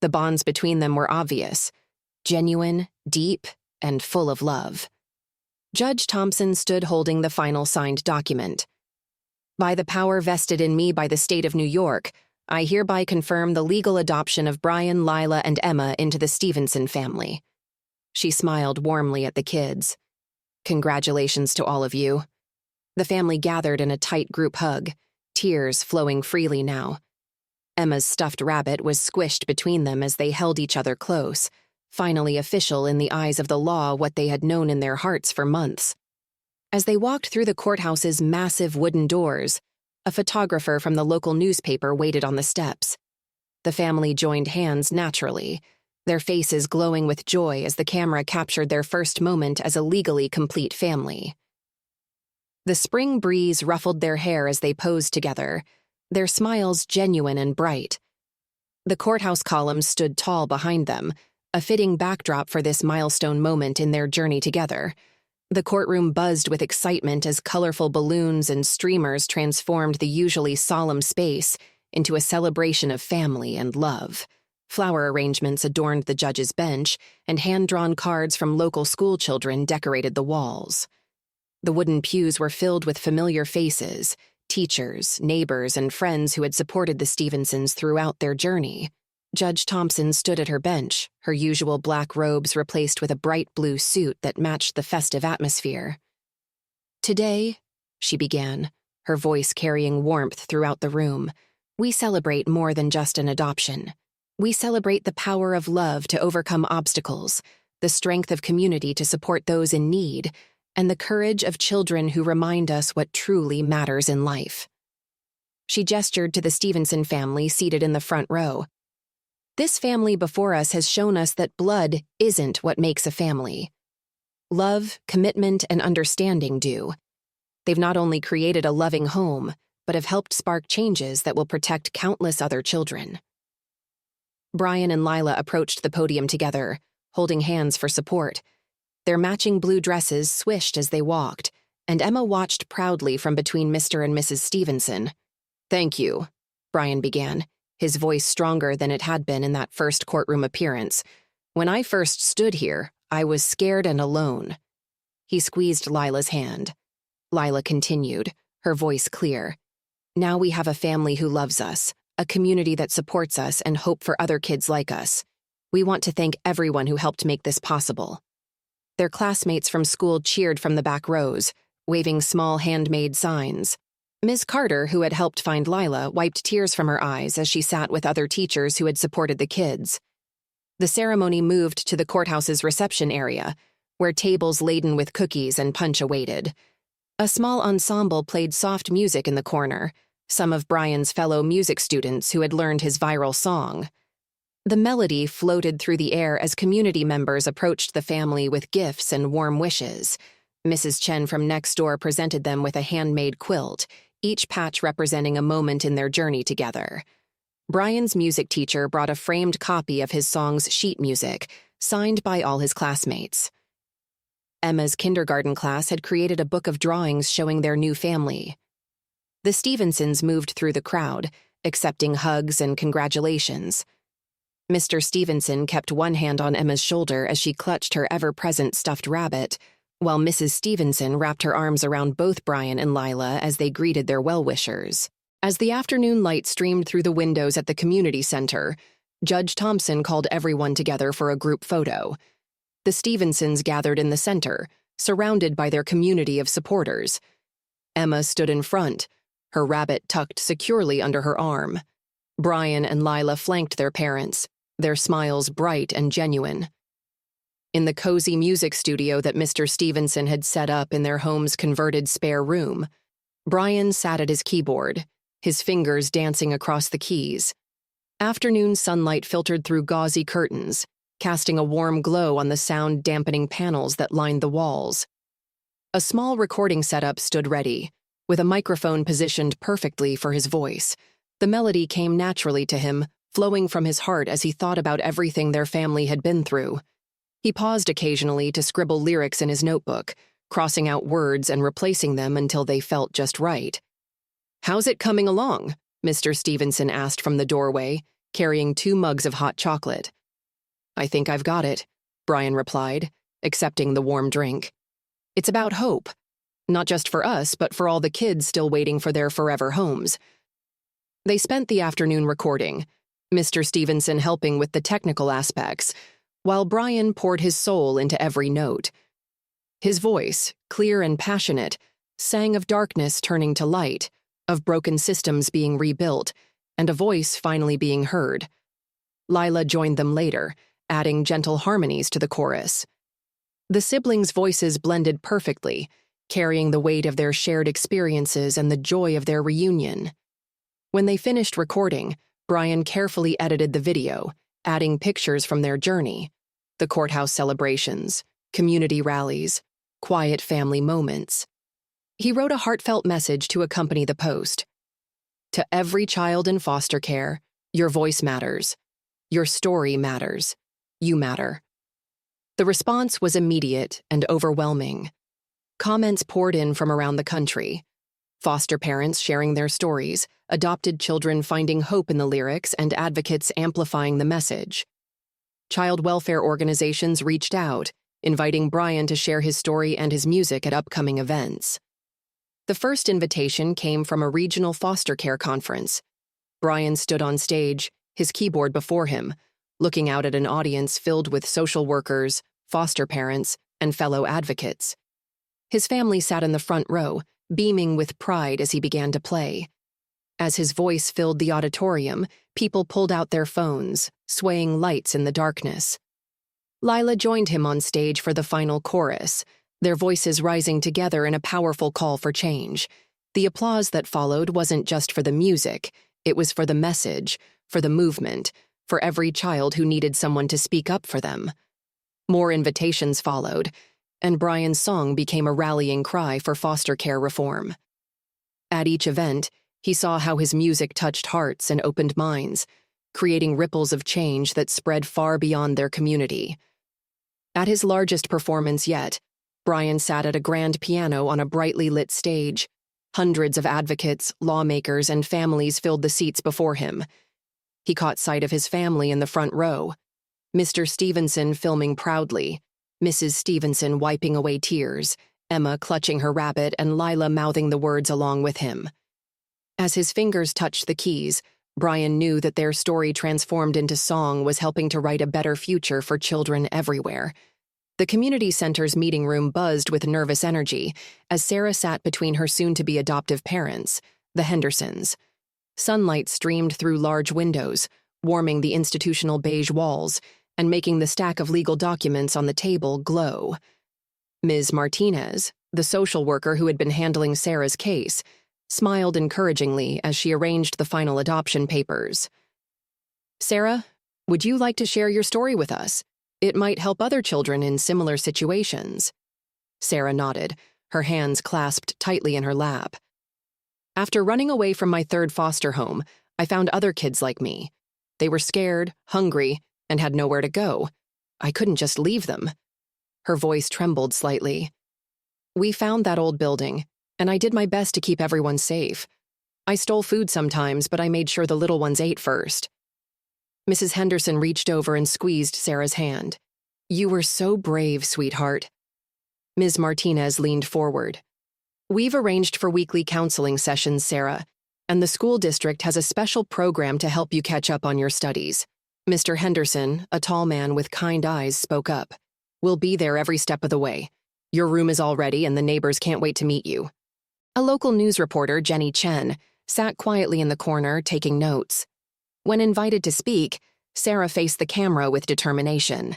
The bonds between them were obvious, genuine, deep, and full of love. Judge Thompson stood holding the final signed document. "By the power vested in me by the state of New York, I hereby confirm the legal adoption of Brian, Lila, and Emma into the Stevenson family." She smiled warmly at the kids. Congratulations to all of you. The family gathered in a tight group hug, tears flowing freely now. Emma's stuffed rabbit was squished between them as they held each other close, finally official in the eyes of the law what they had known in their hearts for months. As they walked through the courthouse's massive wooden doors, a photographer from the local newspaper waited on the steps. The family joined hands naturally, their faces glowing with joy as the camera captured their first moment as a legally complete family. The spring breeze ruffled their hair as they posed together, their smiles genuine and bright. The courthouse columns stood tall behind them, a fitting backdrop for this milestone moment in their journey together. The courtroom buzzed with excitement as colorful balloons and streamers transformed the usually solemn space into a celebration of family and love. Flower arrangements adorned the judge's bench, and hand-drawn cards from local schoolchildren decorated the walls. The wooden pews were filled with familiar faces, teachers, neighbors, and friends who had supported the Stevensons throughout their journey. Judge Thompson stood at her bench, her usual black robes replaced with a bright blue suit that matched the festive atmosphere. "Today," she began, her voice carrying warmth throughout the room, "we celebrate more than just an adoption. We celebrate the power of love to overcome obstacles, the strength of community to support those in need, and the courage of children who remind us what truly matters in life." She gestured to the Stevenson family seated in the front row. "This family before us has shown us that blood isn't what makes a family. Love, commitment, and understanding do. They've not only created a loving home, but have helped spark changes that will protect countless other children." Brian and Lila approached the podium together, holding hands for support. Their matching blue dresses swished as they walked, and Emma watched proudly from between Mr. and Mrs. Stevenson. "Thank you," Brian began, his voice stronger than it had been in that first courtroom appearance. "When I first stood here, I was scared and alone." He squeezed Lila's hand. Lila continued, her voice clear. "Now we have a family who loves us, a community that supports us and hope for other kids like us. We want to thank everyone who helped make this possible." Their classmates from school cheered from the back rows, waving small handmade signs. Ms. Carter, who had helped find Lila, wiped tears from her eyes as she sat with other teachers who had supported the kids. The ceremony moved to the courthouse's reception area, where tables laden with cookies and punch awaited. A small ensemble played soft music in the corner, some of Brian's fellow music students who had learned his viral song. The melody floated through the air as community members approached the family with gifts and warm wishes. Mrs. Chen from next door presented them with a handmade quilt, each patch representing a moment in their journey together. Brian's music teacher brought a framed copy of his song's sheet music, signed by all his classmates. Emma's kindergarten class had created a book of drawings showing their new family. The Stevensons moved through the crowd, accepting hugs and congratulations. Mr. Stevenson kept one hand on Emma's shoulder as she clutched her ever-present stuffed rabbit, while Mrs. Stevenson wrapped her arms around both Brian and Lila as they greeted their well-wishers. As the afternoon light streamed through the windows at the community center, Judge Thompson called everyone together for a group photo. The Stevensons gathered in the center, surrounded by their community of supporters. Emma stood in front, her rabbit tucked securely under her arm. Brian and Lila flanked their parents, their smiles bright and genuine. In the cozy music studio that Mr. Stevenson had set up in their home's converted spare room, Brian sat at his keyboard, his fingers dancing across the keys. Afternoon sunlight filtered through gauzy curtains, casting a warm glow on the sound-dampening panels that lined the walls. A small recording setup stood ready, with a microphone positioned perfectly for his voice. The melody came naturally to him, flowing from his heart as he thought about everything their family had been through. He paused occasionally to scribble lyrics in his notebook, crossing out words and replacing them until they felt just right. "How's it coming along?" Mr. Stevenson asked from the doorway, carrying 2 mugs of hot chocolate. "I think I've got it," Brian replied, accepting the warm drink. "It's about hope. Not just for us, but for all the kids still waiting for their forever homes." They spent the afternoon recording, Mr. Stevenson helping with the technical aspects, while Brian poured his soul into every note. His voice, clear and passionate, sang of darkness turning to light, of broken systems being rebuilt, and a voice finally being heard. Lila joined them later, adding gentle harmonies to the chorus. The siblings' voices blended perfectly, carrying the weight of their shared experiences and the joy of their reunion. When they finished recording, Brian carefully edited the video, adding pictures from their journey, the courthouse celebrations, community rallies, quiet family moments. He wrote a heartfelt message to accompany the post. To every child in foster care, your voice matters. Your story matters. You matter. The response was immediate and overwhelming. Comments poured in from around the country. Foster parents sharing their stories, adopted children finding hope in the lyrics, and advocates amplifying the message. Child welfare organizations reached out, inviting Brian to share his story and his music at upcoming events. The first invitation came from a regional foster care conference. Brian stood on stage, his keyboard before him, looking out at an audience filled with social workers, foster parents, and fellow advocates. His family sat in the front row, beaming with pride as he began to play. As his voice filled the auditorium, people pulled out their phones, swaying lights in the darkness. Lila joined him on stage for the final chorus, their voices rising together in a powerful call for change. The applause that followed wasn't just for the music, it was for the message, for the movement, for every child who needed someone to speak up for them. More invitations followed, and Brian's song became a rallying cry for foster care reform. At each event, he saw how his music touched hearts and opened minds, creating ripples of change that spread far beyond their community. At his largest performance yet, Brian sat at a grand piano on a brightly lit stage. Hundreds of advocates, lawmakers, and families filled the seats before him. He caught sight of his family in the front row. Mr. Stevenson filming proudly, Mrs. Stevenson wiping away tears, Emma clutching her rabbit, and Lila mouthing the words along with him. As his fingers touched the keys, Brian knew that their story transformed into song was helping to write a better future for children everywhere. The community center's meeting room buzzed with nervous energy as Sarah sat between her soon-to-be adoptive parents, the Hendersons. Sunlight streamed through large windows, warming the institutional beige walls and making the stack of legal documents on the table glow. Ms. Martinez, the social worker who had been handling Sarah's case, smiled encouragingly as she arranged the final adoption papers. "Sarah, would you like to share your story with us? It might help other children in similar situations." Sarah nodded, her hands clasped tightly in her lap. "After running away from my third foster home, I found other kids like me. They were scared, hungry, and had nowhere to go. I couldn't just leave them." Her voice trembled slightly. "We found that old building, and I did my best to keep everyone safe. I stole food sometimes, but I made sure the little ones ate first." Mrs. Henderson reached over and squeezed Sarah's hand. "You were so brave, sweetheart." Ms. Martinez leaned forward. "We've arranged for weekly counseling sessions, Sarah, and the school district has a special program to help you catch up on your studies." Mr. Henderson, a tall man with kind eyes, spoke up. "We'll be there every step of the way. Your room is all ready and the neighbors can't wait to meet you." A local news reporter, Jenny Chen, sat quietly in the corner taking notes. When invited to speak, Sarah faced the camera with determination.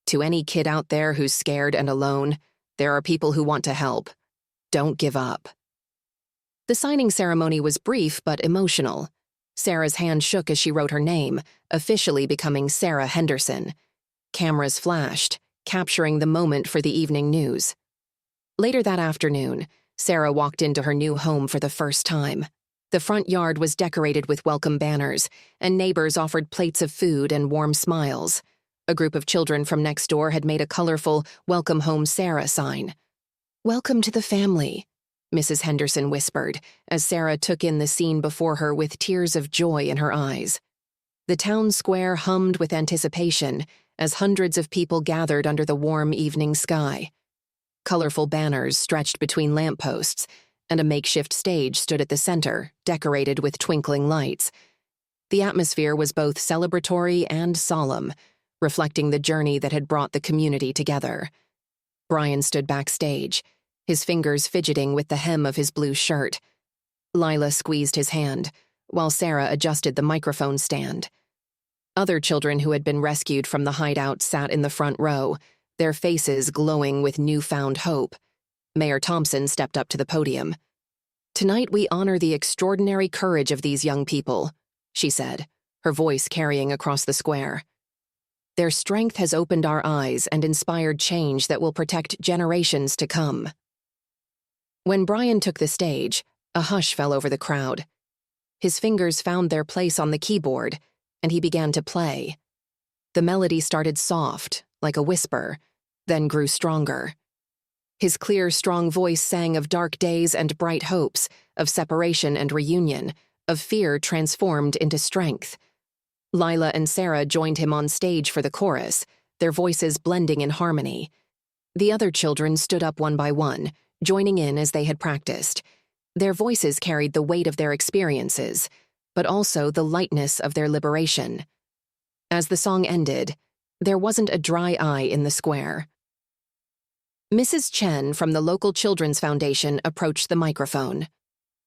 "To any kid out there who's scared and alone, there are people who want to help. Don't give up." The signing ceremony was brief but emotional. Sarah's hand shook as she wrote her name, officially becoming Sarah Henderson. Cameras flashed, capturing the moment for the evening news. Later that afternoon, Sarah walked into her new home for the first time. The front yard was decorated with welcome banners, and neighbors offered plates of food and warm smiles. A group of children from next door had made a colorful "Welcome Home Sarah" sign. "Welcome to the family," Mrs. Henderson whispered, as Sarah took in the scene before her with tears of joy in her eyes. The town square hummed with anticipation as hundreds of people gathered under the warm evening sky. Colorful banners stretched between lampposts, and a makeshift stage stood at the center, decorated with twinkling lights. The atmosphere was both celebratory and solemn, reflecting the journey that had brought the community together. Brian stood backstage, his fingers fidgeting with the hem of his blue shirt. Lila squeezed his hand, while Sarah adjusted the microphone stand. Other children who had been rescued from the hideout sat in the front row, their faces glowing with newfound hope. Mayor Thompson stepped up to the podium. "Tonight we honor the extraordinary courage of these young people," she said, her voice carrying across the square. "Their strength has opened our eyes and inspired change that will protect generations to come." When Brian took the stage, a hush fell over the crowd. His fingers found their place on the keyboard, and he began to play. The melody started soft, like a whisper, then grew stronger. His clear, strong voice sang of dark days and bright hopes, of separation and reunion, of fear transformed into strength. Lila and Sarah joined him on stage for the chorus, their voices blending in harmony. The other children stood up one by one, joining in as they had practiced. Their voices carried the weight of their experiences, but also the lightness of their liberation. As the song ended, there wasn't a dry eye in the square. Mrs. Chen from the local Children's Foundation approached the microphone.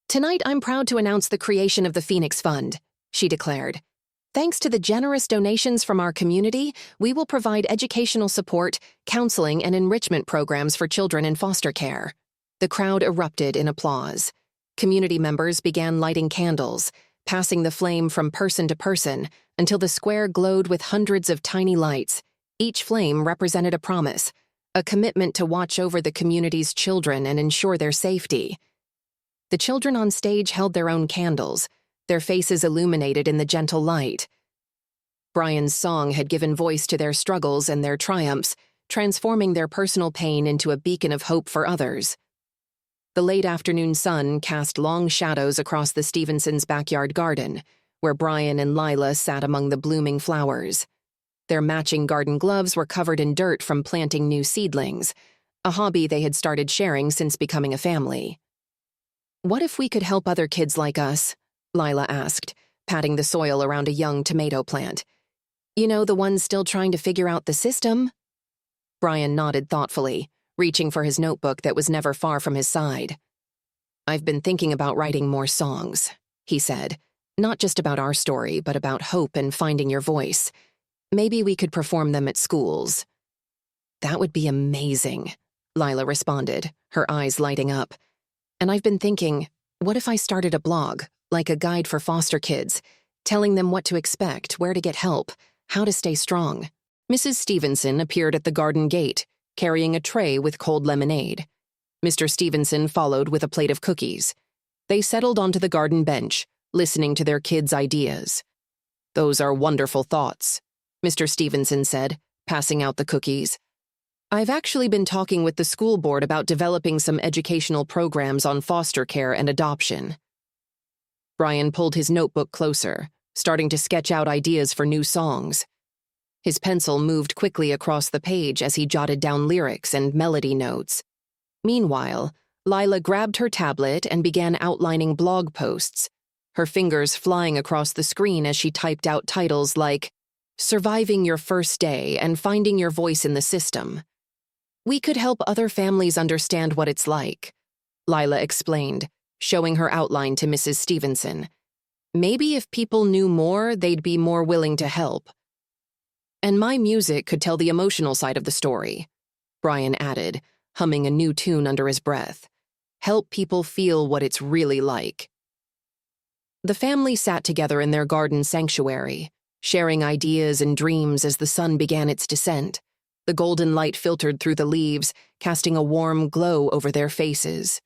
"Tonight I'm proud to announce the creation of the Phoenix Fund," she declared. "Thanks to the generous donations from our community, we will provide educational support, counseling, and enrichment programs for children in foster care." The crowd erupted in applause. Community members began lighting candles, passing the flame from person to person until the square glowed with hundreds of tiny lights. Each flame represented a promise, a commitment to watch over the community's children and ensure their safety. The children on stage held their own candles, their faces illuminated in the gentle light. Brian's song had given voice to their struggles and their triumphs, transforming their personal pain into a beacon of hope for others. The late afternoon sun cast long shadows across the Stevensons' backyard garden, where Brian and Lila sat among the blooming flowers. Their matching garden gloves were covered in dirt from planting new seedlings, a hobby they had started sharing since becoming a family. "What if we could help other kids like us?" Lila asked, patting the soil around a young tomato plant. "You know, the ones still trying to figure out the system?" Brian nodded thoughtfully, reaching for his notebook that was never far from his side. "I've been thinking about writing more songs," he said, "not just about our story, but about hope and finding your voice. Maybe we could perform them at schools." "That would be amazing," Lila responded, her eyes lighting up. "And I've been thinking, what if I started a blog, like a guide for foster kids, telling them what to expect, where to get help, how to stay strong?" Mrs. Stevenson appeared at the garden gate, carrying a tray with cold lemonade. Mr. Stevenson followed with a plate of cookies. They settled onto the garden bench, listening to their kids' ideas. "Those are wonderful thoughts," Mr. Stevenson said, passing out the cookies. "I've actually been talking with the school board about developing some educational programs on foster care and adoption." Brian pulled his notebook closer, starting to sketch out ideas for new songs. His pencil moved quickly across the page as he jotted down lyrics and melody notes. Meanwhile, Lila grabbed her tablet and began outlining blog posts, her fingers flying across the screen as she typed out titles like "Surviving Your First Day and Finding Your Voice in the System." "We could help other families understand what it's like," Lila explained, showing her outline to Mrs. Stevenson. "Maybe if people knew more, they'd be more willing to help." "And my music could tell the emotional side of the story," Brian added, humming a new tune under his breath. "Help people feel what it's really like." The family sat together in their garden sanctuary, sharing ideas and dreams as the sun began its descent. The golden light filtered through the leaves, casting a warm glow over their faces.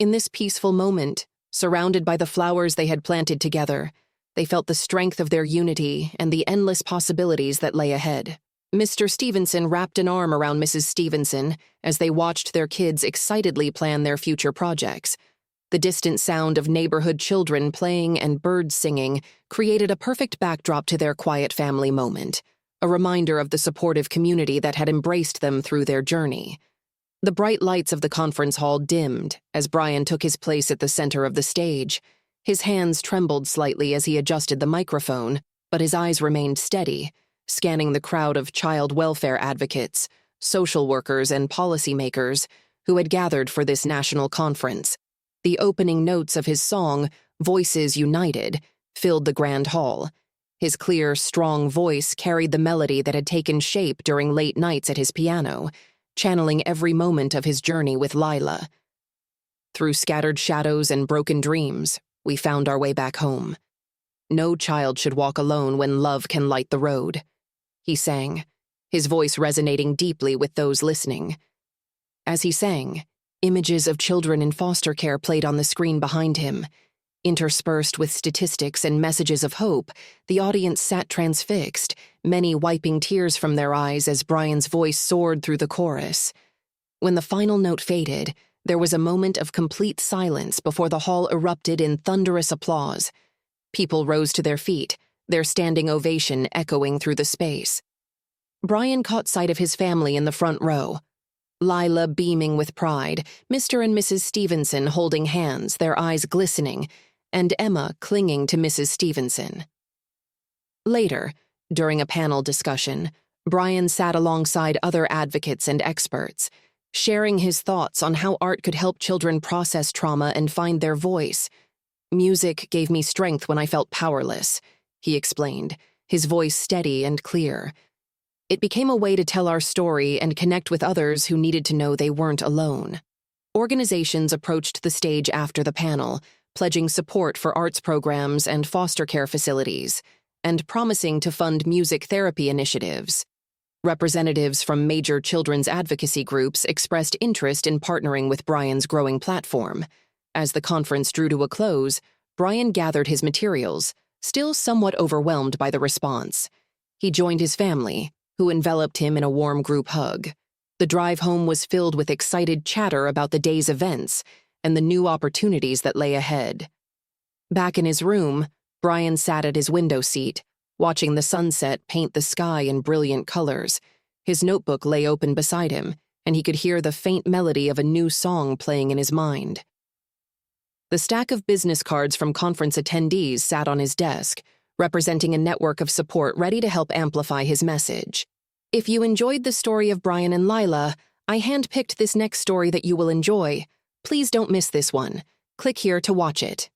In this peaceful moment, surrounded by the flowers they had planted together, they felt the strength of their unity and the endless possibilities that lay ahead. Mr. Stevenson wrapped an arm around Mrs. Stevenson as they watched their kids excitedly plan their future projects. The distant sound of neighborhood children playing and birds singing created a perfect backdrop to their quiet family moment, a reminder of the supportive community that had embraced them through their journey. The bright lights of the conference hall dimmed as Brian took his place at the center of the stage. His hands trembled slightly as he adjusted the microphone, but his eyes remained steady, scanning the crowd of child welfare advocates, social workers, and policymakers who had gathered for this national conference. The opening notes of his song, Voices United, filled the grand hall. His clear, strong voice carried the melody that had taken shape during late nights at his piano, channeling every moment of his journey with Lila. Through scattered shadows and broken dreams, we found our way back home. No child should walk alone when love can light the road, he sang, his voice resonating deeply with those listening. As he sang, images of children in foster care played on the screen behind him. Interspersed with statistics and messages of hope, the audience sat transfixed, many wiping tears from their eyes as Brian's voice soared through the chorus. When the final note faded, there was a moment of complete silence before the hall erupted in thunderous applause. People rose to their feet, their standing ovation echoing through the space. Brian caught sight of his family in the front row. Lila beaming with pride, Mr. and Mrs. Stevenson holding hands, their eyes glistening, and Emma clinging to Mrs. Stevenson. Later, during a panel discussion, Brian sat alongside other advocates and experts, sharing his thoughts on how art could help children process trauma and find their voice. "Music gave me strength when I felt powerless," he explained, his voice steady and clear. "It became a way to tell our story and connect with others who needed to know they weren't alone." Organizations approached the stage after the panel, pledging support for arts programs and foster care facilities, and promising to fund music therapy initiatives. Representatives from major children's advocacy groups expressed interest in partnering with Brian's growing platform. As the conference drew to a close, Brian gathered his materials, still somewhat overwhelmed by the response. He joined his family, who enveloped him in a warm group hug. The drive home was filled with excited chatter about the day's events and the new opportunities that lay ahead. Back in his room, Brian sat at his window seat, watching the sunset paint the sky in brilliant colors. His notebook lay open beside him, and he could hear the faint melody of a new song playing in his mind. The stack of business cards from conference attendees sat on his desk, representing a network of support ready to help amplify his message. If you enjoyed the story of Brian and Lila, I handpicked this next story that you will enjoy. Please don't miss this one. Click here to watch it.